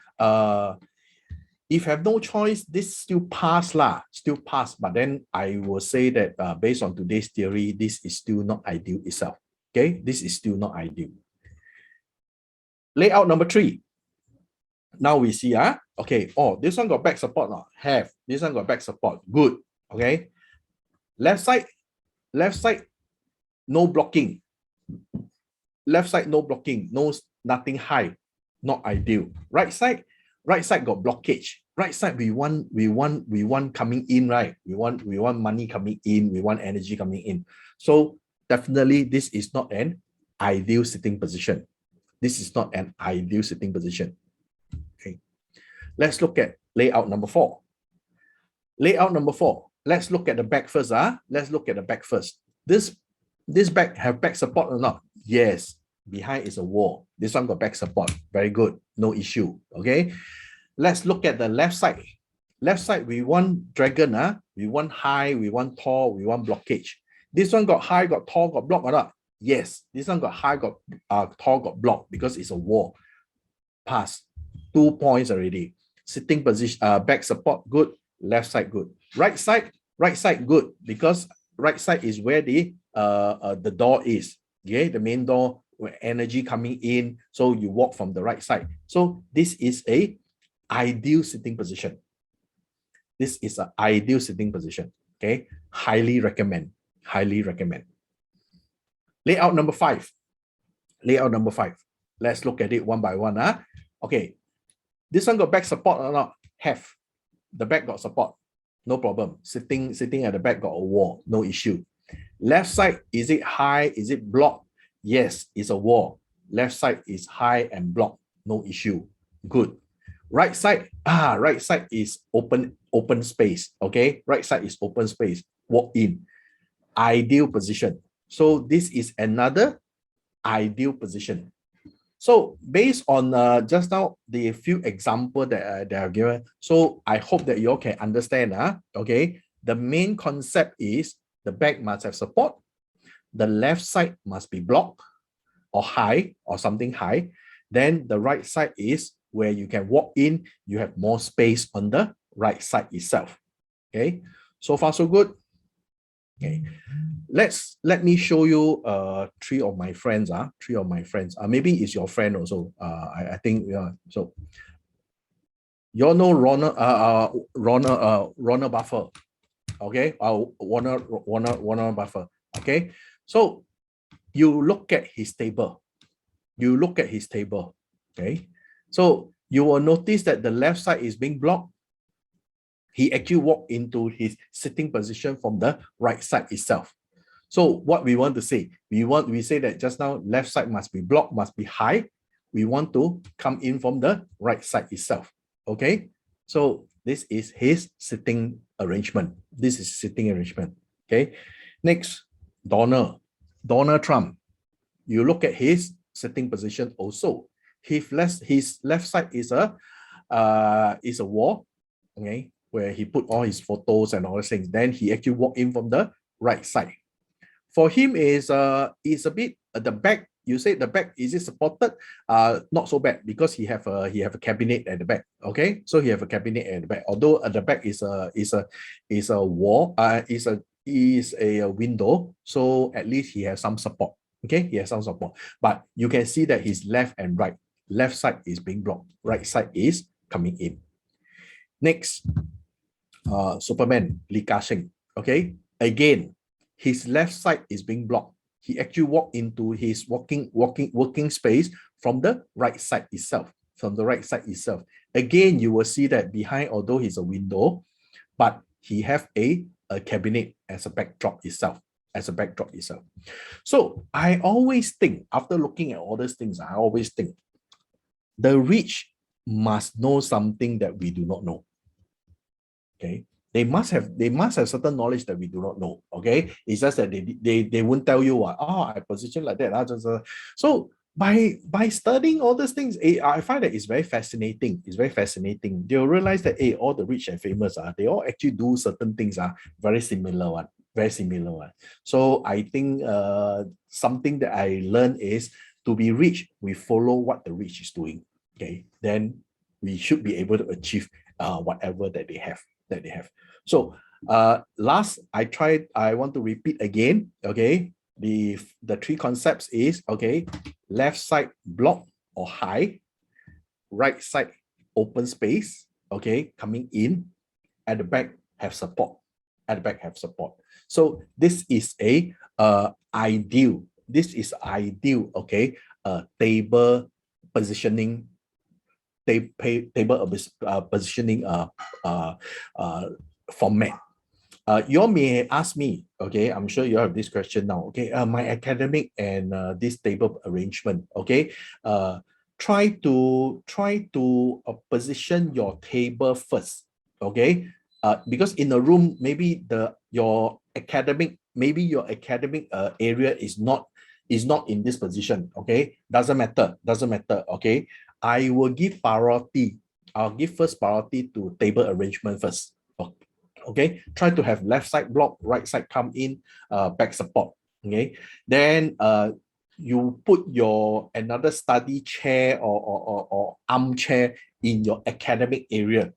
if you have no choice, this still pass. But then I will say that based on today's theory, this is still not ideal itself. Okay, this is still not ideal. Layout number 3. Now we see, okay, this one got back support now. This one got back support. Good. Okay. Left side, no blocking. No, nothing high. not ideal. Right side got blockage. Right side, we want coming in, right? We want money coming in, we want energy coming in. So definitely this is not an ideal sitting position. This is not an ideal sitting position. Okay. Let's look at layout number 4. Layout number 4. Let's look at the back first. Let's look at the back first. This back have back support or not? Yes. Behind is a wall. This one got back support. Very good. No issue. Okay. Let's look at the left side. Left side, we want dragon. We want high, we want tall, we want blockage. This one got high, got tall, got block or not? Yes. This one got high, got tall, got block because it's a wall. Pass. 2 points already. Sitting position, back support, good. Left side, good. Right side, good, because right side is where the door is. Okay, the main door where energy coming in. So you walk from the right side. So this is a ideal sitting position. This is an ideal sitting position. Okay, highly recommend. Highly recommend. Layout number 5. Layout number 5. Let's look at it one by one. Okay, this one got back support or not? Have. The back got support. No problem. Sitting at the back got a wall. No issue. Left side, is it high? Is it blocked? Yes, it's a wall. Left side is high and blocked. No issue. Good. Right side, right side is open space. Okay, right side is open space. Walk in. Ideal position. So this is another ideal position. So based on just now the few examples that I've given, so I hope that you all can understand. Okay, the main concept is the back must have support. The left side must be blocked or high or something high. Then the right side is where you can walk in, you have more space on the right side itself. Okay, so far so good. Okay, let me show you 3 of my friends. 3 of my friends. Maybe it's your friend also. I think yeah. So you all know Ronald Buffer. Okay, Warner Buffer. Okay, so you look at his table. You look at his table. Okay, so you will notice that the left side is being blocked. He actually walked into his sitting position from the right side itself. So what we want to say, we say that just now left side must be blocked, must be high. We want to come in from the right side itself. Okay, so this is his sitting arrangement. This is sitting arrangement. Okay, next, Donald Trump. You look at his sitting position also. His left side is a wall. Okay, where he put all his photos and all those things. Then he actually walked in from the right side. For him is a bit the back. You say the back, is it supported? Not so bad, because he have a cabinet at the back. Okay, so he have a cabinet at the back. Although at the back is a wall, is a window. So at least he has some support. Okay, he has some support. But you can see that his left and right. Left side is being blocked. Right side is coming in. Next, Superman, Li Ka-shing. Okay, again, his left side is being blocked. He actually walked into his working space from the right side itself. From the right side itself. Again, you will see that behind, although he's a window, but he have a cabinet as a backdrop itself. So I always think, after looking at all these things, I always think the rich must know something that we do not know. Okay, they must have certain knowledge that we do not know. Okay, it's just that they won't tell you I position like that. So by studying all these things, I find that it's very fascinating. It's very fascinating. They'll realize that all the rich and famous they all actually do certain things very similar one. Very similar one. So I think something that I learned is, to be rich, we follow what the rich is doing. Okay, then we should be able to achieve whatever that they have. So last, I want to repeat again. Okay, the 3 concepts is, okay, left side block or high, right side open space, okay, coming in, at the back have support. So this is a ideal. Okay, table positioning table positioning format. You all may ask me, okay, I'm sure you have this question now, okay, my academic and this table arrangement, okay, try to position your table first, okay, because in a room, maybe your academic area is not in this position, okay, doesn't matter, okay. I will give priority, I'll give first priority to table arrangement first. Okay, try to have left side block, right side come in, back support. Okay, then you put your another study chair or armchair in your academic area,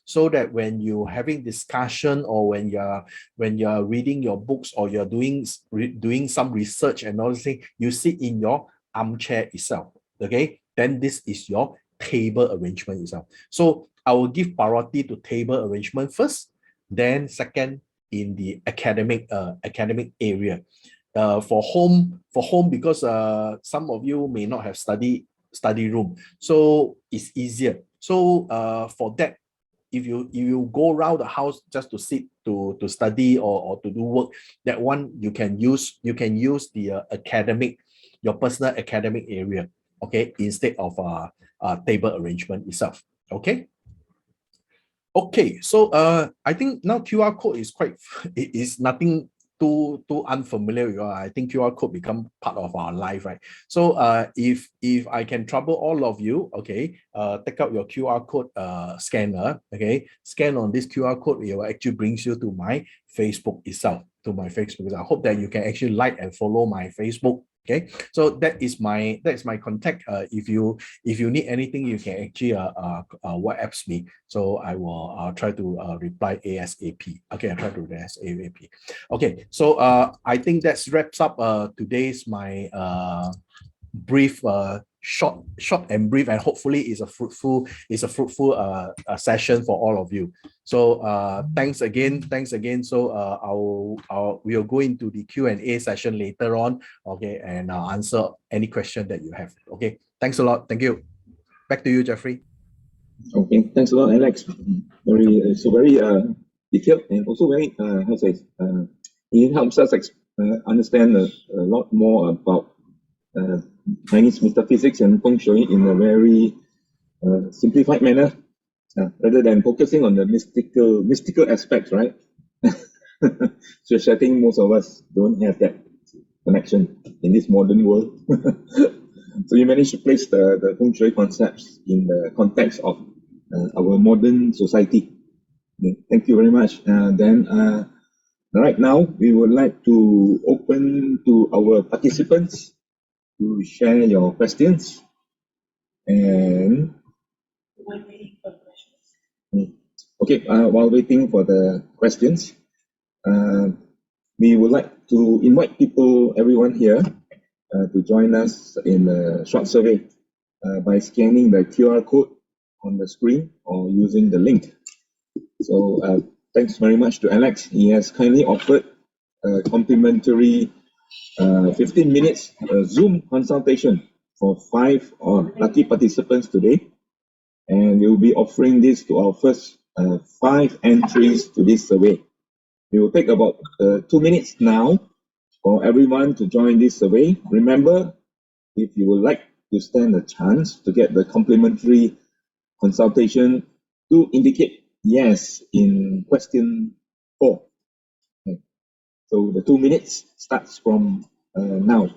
so that when you having discussion or when you're reading your books or you're doing some research and all this thing, you sit in your armchair itself. Okay, then this is your table arrangement itself. So I will give priority to table arrangement first, then second in the academic area. For home, because some of you may not have study room, so it's easier. So for that, if you go around the house just to sit to study or to do work, that one you can use the academic, your personal academic area, okay, instead of table arrangement itself. Okay, so I think now QR code is it is nothing too unfamiliar with you all. I think QR code become part of our life, right? So if I can trouble all of you, okay, take out your QR code scanner, okay, scan on this QR code, it will actually brings you to my Facebook itself, I hope that you can actually like and follow my Facebook. Okay, so that is my contact. If you need anything, you can actually WhatsApp me. So I will try to reply ASAP. Okay, I try to reply ASAP. Okay, so I think that wraps up today's my brief, short and brief, and hopefully is a fruitful session for all of you. So thanks again. So we'll go into the Q&A session later on, okay, and I'll answer any question that you have. Okay, thanks a lot. Thank you. Back to you, Jeffrey. Okay, thanks a lot, Alex. Very detailed and also very it helps us understand a lot more about Chinese metaphysics and Feng Shui in a very simplified manner, rather than focusing on the mystical aspects, right? So I think most of us don't have that connection in this modern world. So you managed to place the Feng Shui concepts in the context of our modern society. Okay, thank you very much. Then right now, we would like to open to our participants to share your questions. And okay, while waiting for the questions, we would like to invite everyone here, to join us in a short survey by scanning the QR code on the screen or using the link. So thanks very much to Alex. He has kindly offered a complimentary 15 minutes Zoom consultation for 5 lucky participants today. And we'll be offering this to our first 5 entries to this survey. It will take about 2 minutes now for everyone to join this survey. Remember, if you would like to stand a chance to get the complimentary consultation, to indicate yes in question 4. Okay. So the 2 minutes starts from now.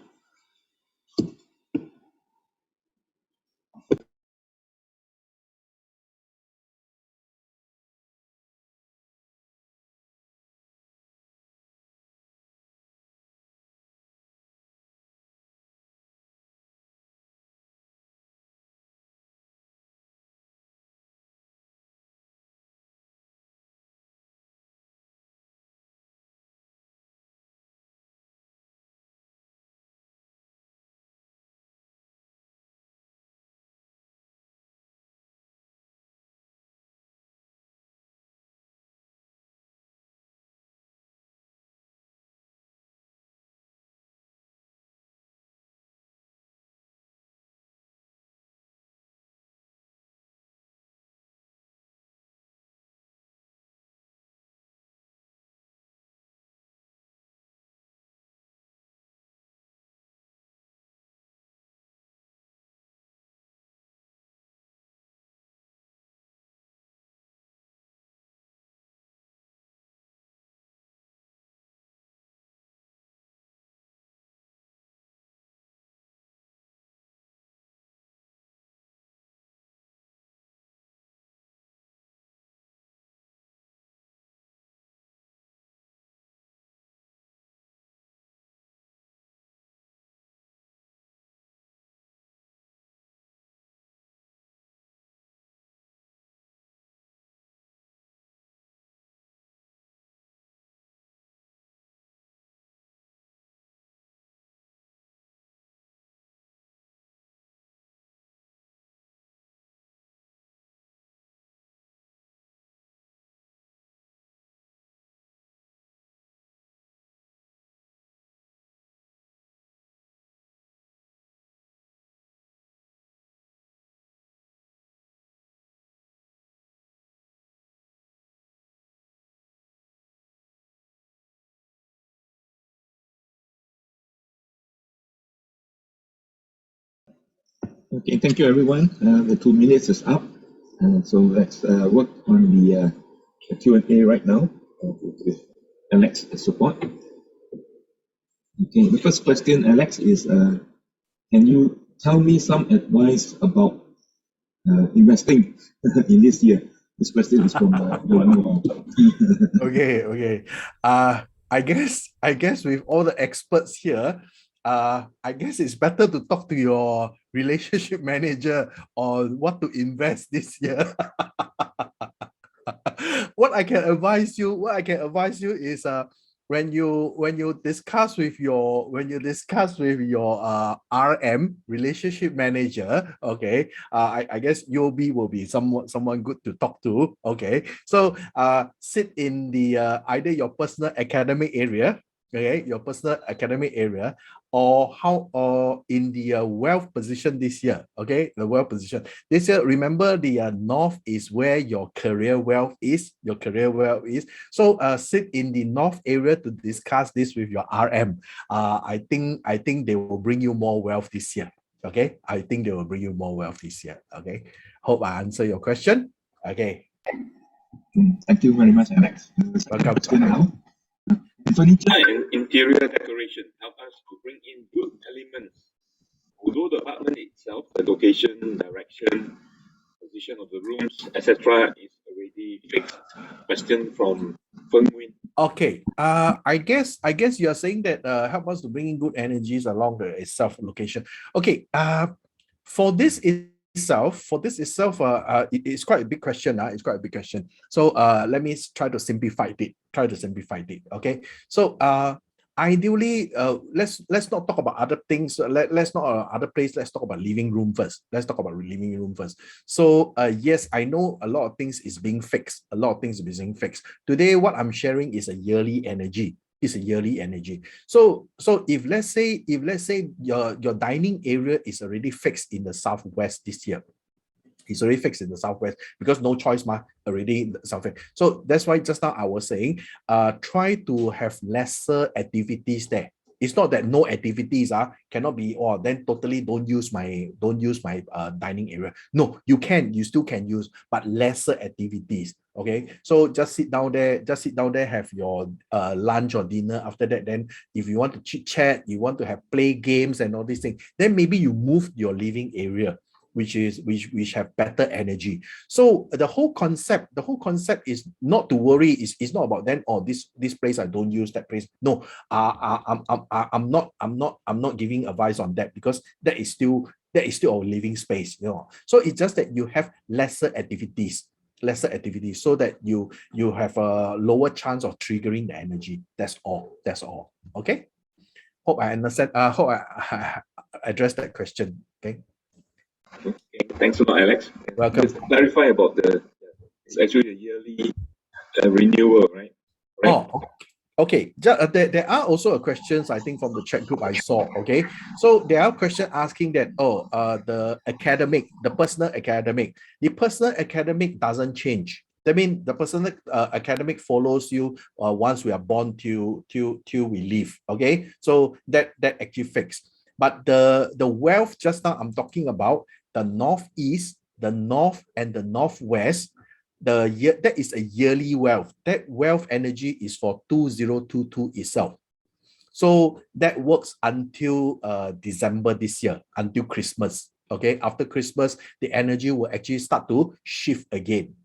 Okay, thank you everyone. The 2 minutes is up. So let's work on the Q&A right now with Alex support. Okay, the first question, Alex, is can you tell me some advice about investing in this year? This question is from Okay. I guess with all the experts here, I guess it's better to talk to your relationship manager on what to invest this year. What I can advise you is when you discuss with your RM, relationship manager, okay, I guess UOB will be someone good to talk to. Okay, so sit in the either your personal academic area, okay, your personal academic area, or in the wealth position this year. Okay, the wealth position this year, remember the north is where your career wealth is. So sit in the north area to discuss this with your RM. I think they will bring you more wealth this year. Okay, I think they will bring you more wealth this year. Okay, hope I answer your question. Okay, thank you very much, Alex. welcome. Now, furniture and interior decoration help us to bring in good elements. Although the apartment itself, the location, direction, position of the rooms, etc., is already fixed. Question from Feng. Okay. I guess you are saying that help us to bring in good energies along the itself location. Okay. For this itself, it's quite a big question. It's quite a big question. So let me try to simplify it. Okay. So ideally, let's not talk about other things. Let's not other place. Let's talk about living room first. So yes, I know a lot of things is being fixed. Today, what I'm sharing is a yearly energy. So if let's say your dining area is already fixed in the southwest this year. It's already fixed in the southwest because no choice already in the southwest. So that's why just now I was saying, try to have lesser activities there. It's not that no activities cannot be, then totally don't use my dining area. No, you still can use, but lesser activities. Okay, so just sit down there, have your lunch or dinner. After that, then if you want to chit chat, you want to have play games and all these things, then maybe you move your living area, which have better energy. So the whole concept is not to worry. It's not about then, this place I don't use, that place. No, I'm not giving advice on that, because that is still our living space. So it's just that you have lesser activities, so that you have a lower chance of triggering the energy. That's all. Okay, hope I understand. Hope I addressed that question. Okay. Okay, thanks a lot, Alex. Welcome. Just to clarify about it's actually a yearly renewal, right? Oh, okay. There are also questions, I think, from the chat group I saw. Okay, so there are questions asking that, the personal academic doesn't change. That means the personal academic follows you once we are born till we leave. Okay, so that actually fixed. But the wealth, just now I'm talking about the northeast, the north, and the northwest. That is a yearly wealth. That wealth energy is for 2022 itself. So that works until December this year, until Christmas. Okay, after Christmas, the energy will actually start to shift again.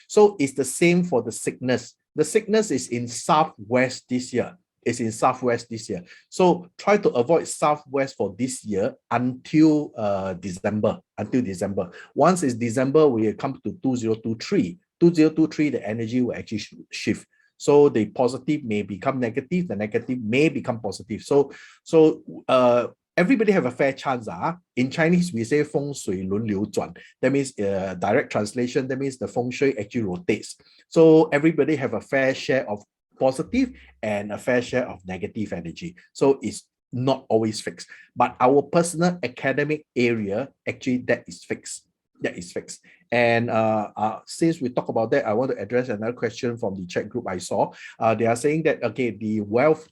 So it's the same for the sickness. The sickness is in southwest this year. So try to avoid southwest for this year until December. Once it's December, we come to 2023. The energy will actually shift. So the positive may become negative, the negative may become positive. So everybody have a fair chance. In Chinese, we say Feng Shui Lun Liu Zuan. That means direct translation, that means the Feng Shui actually rotates. So everybody have a fair share of positive and a fair share of negative energy. So it's not always fixed. But our personal academic area, actually, that is fixed. And since we talk about that, I want to address another question from the chat group I saw. They are saying that, okay, the wealth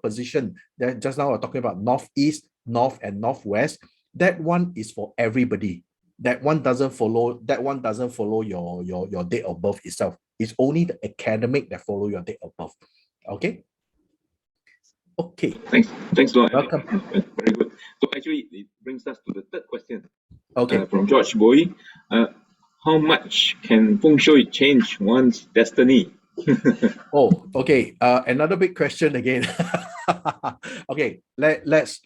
position that just now we're talking about northeast, north, and northwest. that one is for everybody. That one doesn't follow your date of birth itself. It's only the academic that follow your date of birth. Okay. Okay. Thanks a lot. Welcome. Very good. So actually, it brings us to the third question. Okay. From George Bowie. How much can Feng Shui change one's destiny? Oh, okay. Another big question again. Okay, let's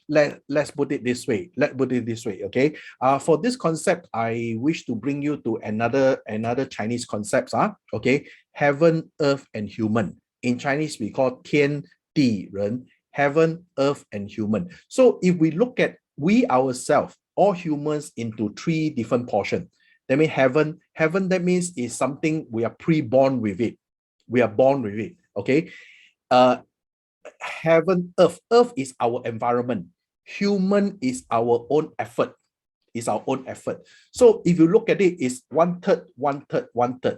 put it this way. Let's put it this way. Okay. For this concept, I wish to bring you to another Chinese concepts. Okay, heaven, earth, and human. In Chinese, we call 天地人, heaven, earth, and human. So if we look at we ourselves, all humans, into three different portions. That means heaven. That means is something we are pre-born with it. We are born with it. Okay. Heaven, earth. Earth is our environment. Human is our own effort. Is our own effort. So if you look at it, it's 1/3, 1/3,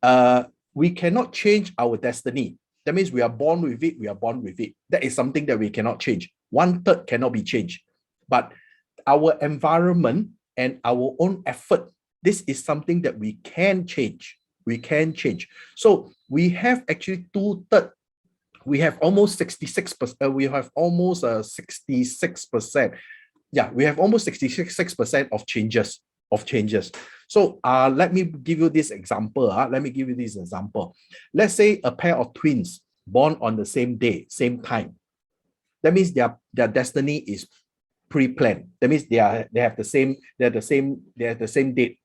1/3. We cannot change our destiny. That means we are born with it. We are born with it. That is something that we cannot change. 1/3 cannot be changed. But our environment and our own effort, this is something that we can change. We can change. So we have actually 2/3. We have almost 66%. We have almost 66%. Yeah, we have almost 66% of changes. So let me give you this example. Let's say a pair of twins born on the same day, same time. That means their destiny is pre-planned. That means they have the same date,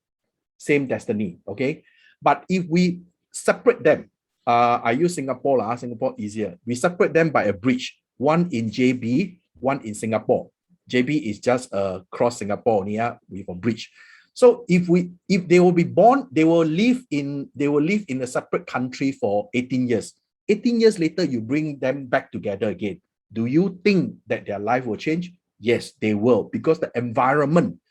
same destiny. Okay. But if we separate them, I use Singapore, Singapore easier. We separate them by a bridge, one in JB, one in Singapore. JB is just across Singapore with a bridge. So if they will be born, they will live in a separate country for 18 years. 18 years later, you bring them back together again. Do you think that their life will change? Yes, they will, because the environment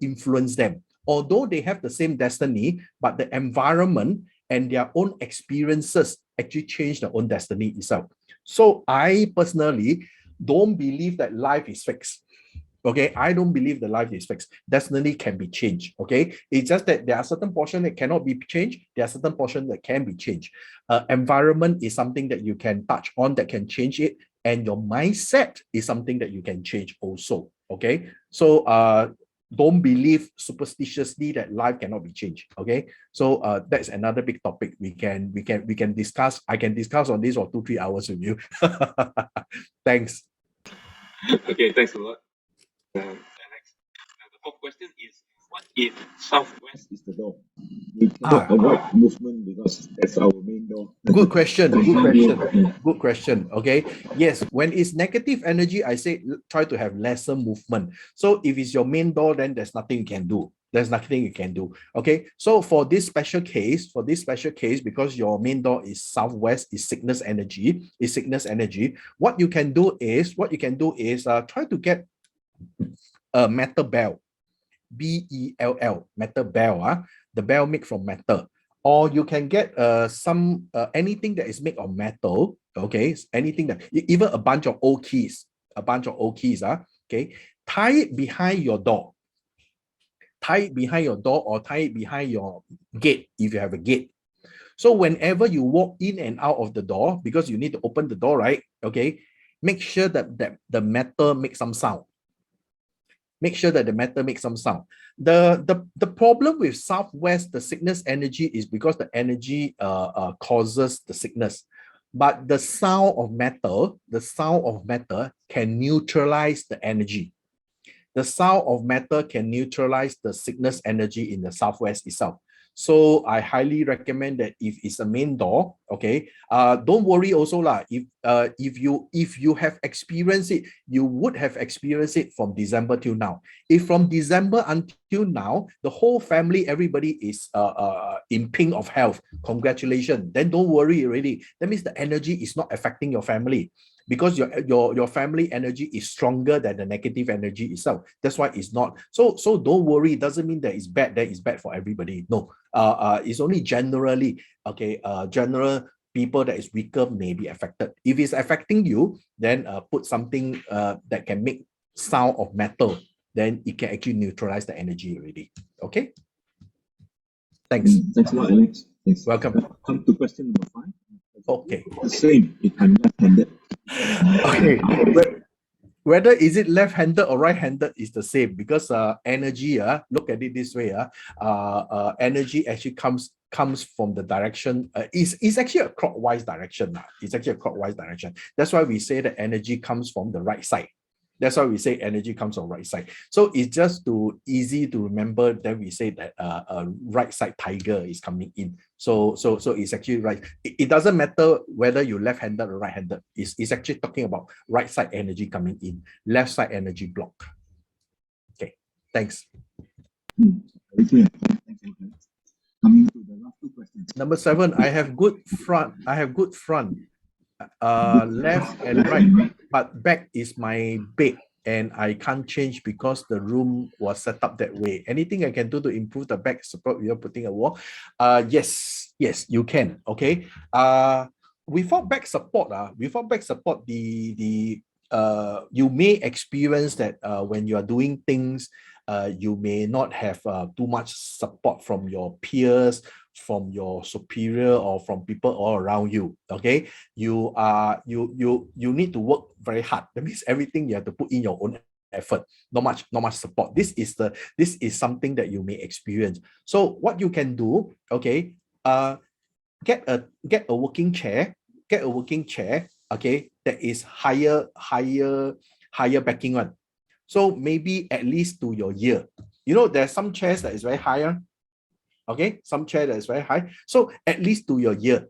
influences them. Although they have the same destiny, but the environment and their own experiences actually change their own destiny itself. So I personally don't believe that life is fixed. Okay, I don't believe the life is fixed. Destiny can be changed. Okay, it's just that there are certain portions that cannot be changed. There are certain portions that can be changed. Environment is something that you can touch on that can change it, and your mindset is something that you can change also. Okay, so don't believe superstitiously that life cannot be changed. Okay, so that's another big topic we can discuss. I can discuss on this for 2-3 hours with you. Thanks. Okay, thanks a lot. Next, the fourth question is, what if southwest is the door? We cannot avoid movement because that's our main door. Good question. Good question. Okay. Yes, when it's negative energy, I say try to have lesser movement. So if it's your main door, then there's nothing you can do. Okay. So for this special case, because your main door is southwest, is sickness energy. What you can do is try to get a metal bell, bell, metal bell. The bell made from metal, or you can get some anything that is made of metal. Okay, anything that, even a bunch of old keys. Okay, tie it behind your door. Or tie it behind your gate if you have a gate. So whenever you walk in and out of the door, because you need to open the door, right? Okay, make sure that the metal makes some sound. The problem with southwest, the sickness energy, is because the energy causes the sickness. But the sound of metal can neutralize the energy. The sound of metal can neutralize the sickness energy in the southwest itself. So I highly recommend that if it's a main door, okay, don't worry also lah. If you have experienced it, you would have experienced it from December till now. If from December until now, the whole family, everybody is in pink of health, congratulations. Then don't worry already. That means the energy is not affecting your family, because your family energy is stronger than the negative energy itself. That's why it's not. So don't worry. It doesn't mean that it's bad. That it's bad for everybody. No. It's only generally, okay, general people that is weaker may be affected. If it's affecting you, then put something that can make sound of metal, then it can actually neutralize the energy already. Okay. Thanks. Thanks a lot, Alex. Thanks. Welcome. Come to question number 5. Okay. The same if I'm left-handed. Okay. Whether is it left-handed or right-handed is the same, because energy, look at it this way, energy actually comes from the direction, is actually a clockwise direction. It's actually a clockwise direction. That's why we say that energy comes from the right side. That's why we say energy comes from right side. So it's just too easy to remember. Then we say that right side tiger is coming in. So it's actually right. It doesn't matter whether you're left-handed or right-handed. It's actually talking about right side energy coming in, left side energy block. Okay, thanks. Very clear. Thanks, Alex. Coming to the last 2 questions. Number 7, I have good front. Left and right, but back is my bed and I can't change because the room was set up that way. Anything I can do to improve the back support without putting a wall? Yes, you can. Okay. Without back support, you may experience that when you are doing things, you may not have too much support from your peers, from your superior, or from people all around you. Okay, you need to work very hard. That means everything you have to put in your own effort. Not much support. This is something that you may experience. So what you can do, okay, get a working chair. Okay, that is higher backing one. So maybe at least to your ear. You know, there's some chairs that is very higher. Okay, some chair that is very high. So at least to your ear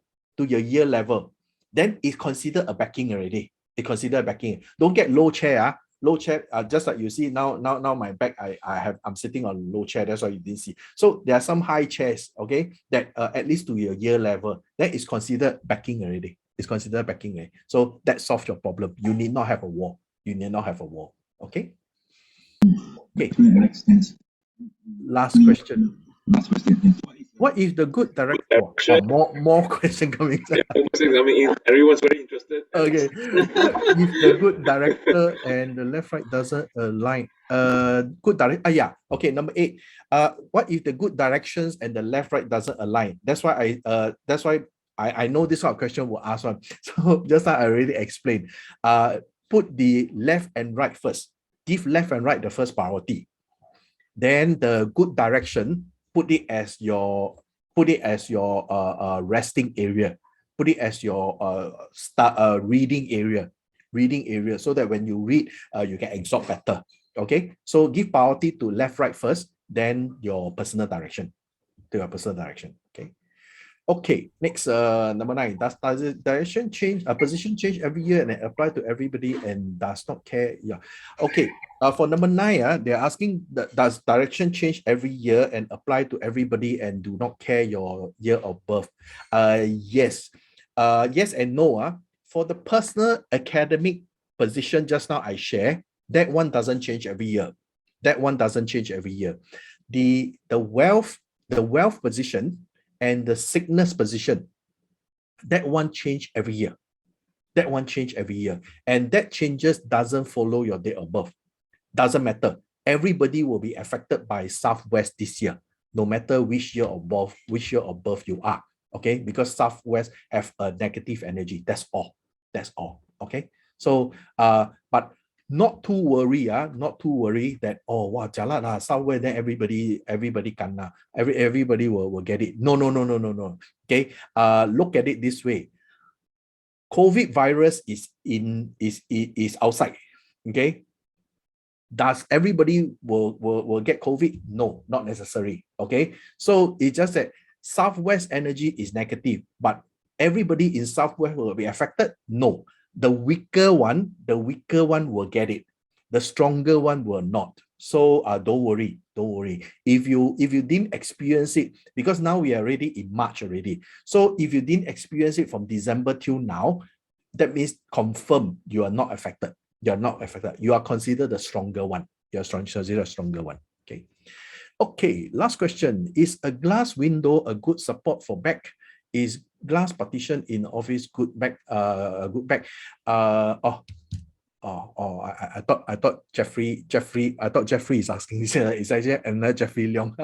level, then it's considered a backing already. It's considered a backing. Don't get low chair. Low chair, just like you see now my back, I'm sitting on low chair. That's why you didn't see. So there are some high chairs, okay, that at least to your ear level, that is considered backing already. It's considered backing already. So that solves your problem. You need not have a wall. Okay. Okay. Last question. What is the good direction? More question coming. Everyone's very interested. Okay. What if the good director and the left right doesn't align? Good direction. Yeah. Okay. Number 8. What if the good directions and the left right doesn't align? That's why I know this sort of question will ask one. So just like I already explained. Put the left and right first. Give left and right the first priority. Then the good direction, put it as your resting area. Put it as your reading area, so that when you read, you can absorb better. Okay, so give priority to left, right first, then your personal direction. Okay. Okay, next, number 9. Does direction change, position change every year and apply to everybody and does not care? Yeah. Okay. For number 9, they're asking, does direction change every year and apply to everybody and do not care your year of birth? Yes. Yes and no. For the personal academic position just now I share, that one doesn't change every year. The wealth position and the sickness position, that one change every year. And that changes doesn't follow your date of birth. Doesn't matter. Everybody will be affected by Southwest this year, no matter which year of birth you are. Okay, because Southwest have a negative energy. That's all. Okay. So but not too worry, that jalan somewhere then everybody can everybody will get it. No. Okay. Look at it this way. COVID virus is outside. Okay. Does everybody will get COVID? No, not necessary. Okay. So it's just that Southwest energy is negative, but everybody in Southwest will be affected? No. The weaker one will get it. The stronger one will not. So don't worry. If you didn't experience it, because now we are already in March already. So if you didn't experience it from December till now, that means confirm you are not affected. You are considered the stronger one. Okay. Okay, last question. Is a glass window a good support for back? Is glass partition in office good back? I thought Jeffery is asking. It's actually another Jeffery Leong.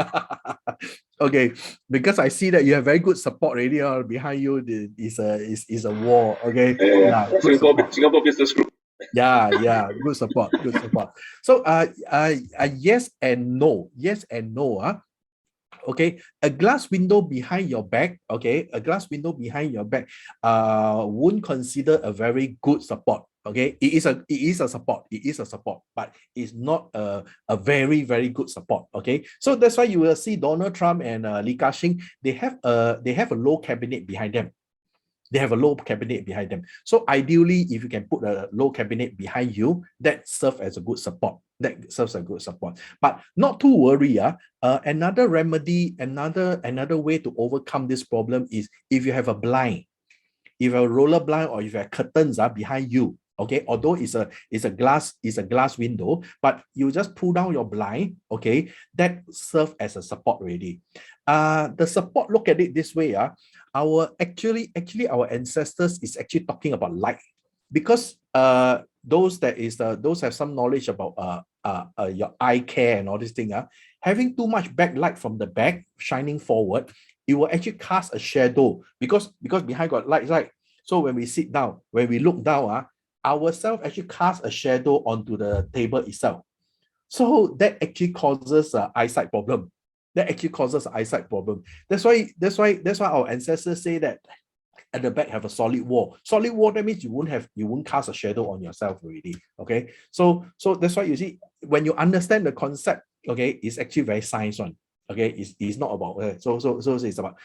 Okay, because I see that you have very good support already. Behind you is a wall. Okay, yeah, good support. Singapore Business Group. Yeah, good support. So yes and no. Okay, a glass window behind your back, okay, won't consider a very good support. Okay, it is a support, but it's not a very, very good support. Okay, so that's why you will see Donald Trump and Li Ka-shing, they have a low cabinet behind them. So ideally, if you can put a low cabinet behind you, that serves as a good support. But not to worry. Another remedy, another way to overcome this problem is if you have a blind, if you have a roller blind, or if you have curtains behind you. Okay, although it's a glass window, but you just pull down your blind. Okay, that serves as a support already. The support, look at it this way. Our ancestors is actually talking about light, because those have some knowledge about your eye care and all this thing. Having too much backlight from the back shining forward, it will actually cast a shadow, because behind got lights, right? So when we sit down, when we look down, ourselves actually cast a shadow onto the table itself. So that actually causes eyesight problem. That's why our ancestors say that at the back have a solid wall. Solid wall, that means you won't cast a shadow on yourself already. Okay, so that's why you see, when you understand the concept, okay, it's actually very science one. Okay, it's not about so it's about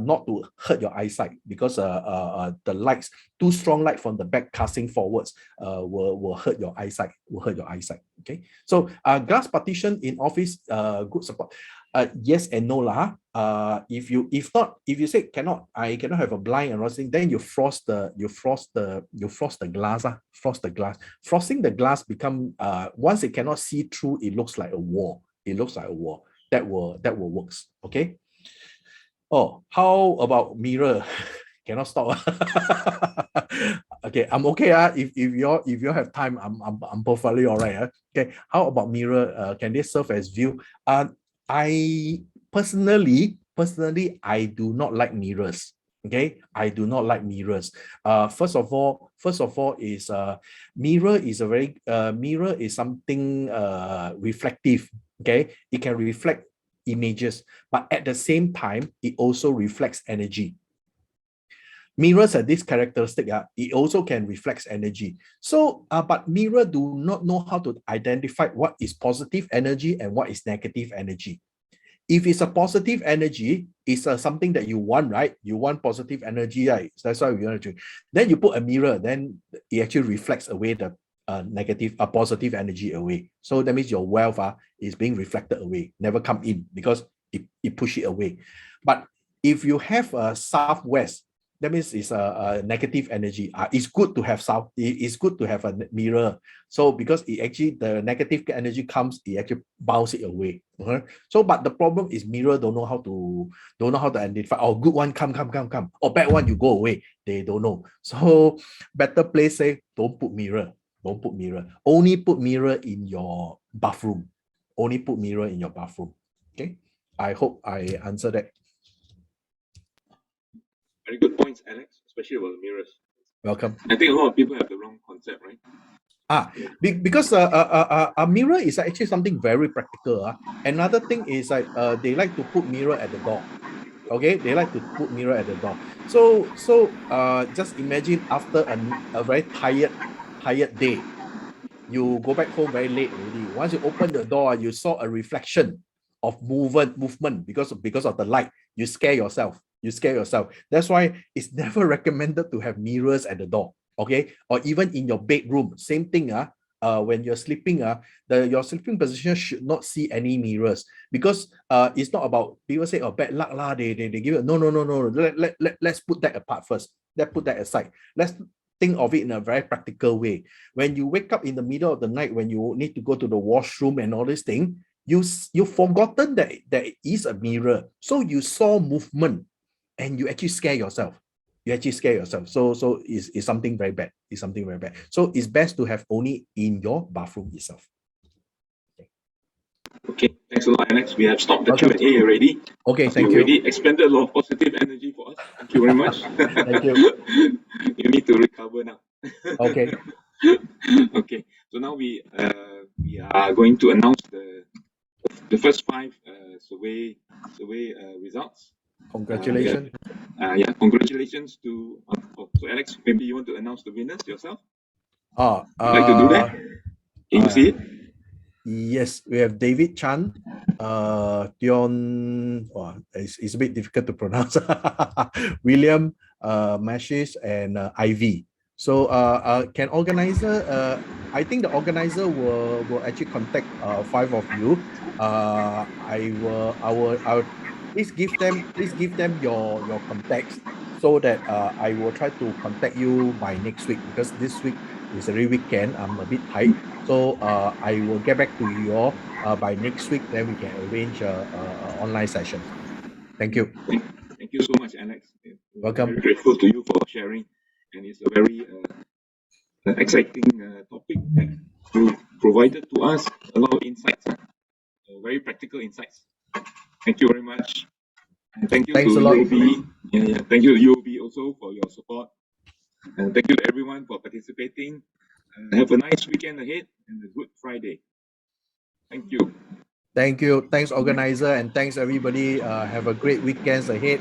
not to hurt your eyesight, because the lights, too strong light from the back casting forwards will hurt your eyesight. Okay, so glass partition in office, good support. Yes and no lah. If you say I cannot have a blind and everything, then you frost the glass. Frosting the glass become once it cannot see through, it looks like a wall. That will works. Okay. Oh, how about mirror? Cannot stop. Okay, I'm okay. If you have time, I'm perfectly all right. Okay, how about mirror? Can they serve as view? I personally, I do not like mirrors. Okay, I do not like mirrors. First of all, is mirror is something reflective. Okay, it can reflect images, but at the same time, it also reflects energy. Mirrors have this characteristic, it also can reflect energy. So, but mirror do not know how to identify what is positive energy and what is negative energy. If it's a positive energy, it's something that you want, right? You want positive energy, right? So that's why we want to. Then you put a mirror, then it actually reflects away the positive energy away. So that means your wealth is being reflected away, never come in, because it push it away. But if you have a southwest, that means it's a negative energy. It's good to have it's good to have a mirror. So because it actually, the negative energy comes, it actually bounce it away. So, but the problem is mirror don't know how to identify. Oh, good one, come. Or bad one, you go away. They don't know. So better place say, don't put mirror. Only put mirror in your bathroom. Okay. I hope I answered that. Very good points, Alex, especially about the mirrors. Welcome. I think a lot of people have the wrong concept, right? Because a mirror is actually something very practical. Another thing is like they like to put mirror at the door. Okay, they like to put mirror at the door. So just imagine after a very tired day, you go back home very late already. Once you open the door, you saw a reflection of movement because of the light. You scare yourself. That's why it's never recommended to have mirrors at the door. Okay, or even in your bedroom, same thing. When you're sleeping, your sleeping position should not see any mirrors, because it's not about, people say, oh, bad luck lah. They give it. No. Let's put that apart first. Let's put that aside. Let's think of it in a very practical way. When you wake up in the middle of the night, when you need to go to the washroom and all this thing, you've forgotten that there is a mirror. So you saw movement and you actually scare yourself. you actually scare yourself. So it's something very bad. It's something very bad. So it's best to have only in your bathroom itself. Okay, thanks a lot, Alex. We have stopped the Welcome. Q&A already. Okay, thank you you. already expended a lot of positive energy for us. Thank you very much. Thank you. You need to recover now. Okay. Okay, so now we are going to announce the first 5 survey results. Congratulations. Yeah, congratulations to so Alex, maybe you want to announce the winners yourself? Would you like to do that? Can you see it? Yes, we have David Chan, Dion, it's a bit difficult to pronounce, William, Mashish, and Ivy. So can organizer, I think the organizer will actually contact 5 of you. I will please give them your contacts so that I will try to contact you by next week, because this week is already weekend. I'm a bit tight. So I will get back to you all by next week. Then we can arrange a online session. Thank you. Thank you so much, Alex. We're Welcome. very grateful to you for sharing, and it's a very exciting topic that you provided to us a lot of insights, very practical insights. Thank you very much. And thank you Thanks to a lot. UOB. Yeah, thank you to UOB also for your support. And thank you to everyone for participating. Have a nice weekend ahead and a good Friday. Thank you. Thank you. Thanks, organizer, and thanks, everybody. Have a great weekends ahead.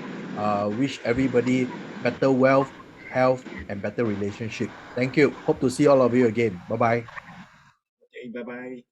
Wish everybody better wealth, health, and better relationship. Thank you. Hope to see all of you again. Bye-bye. Okay, bye-bye.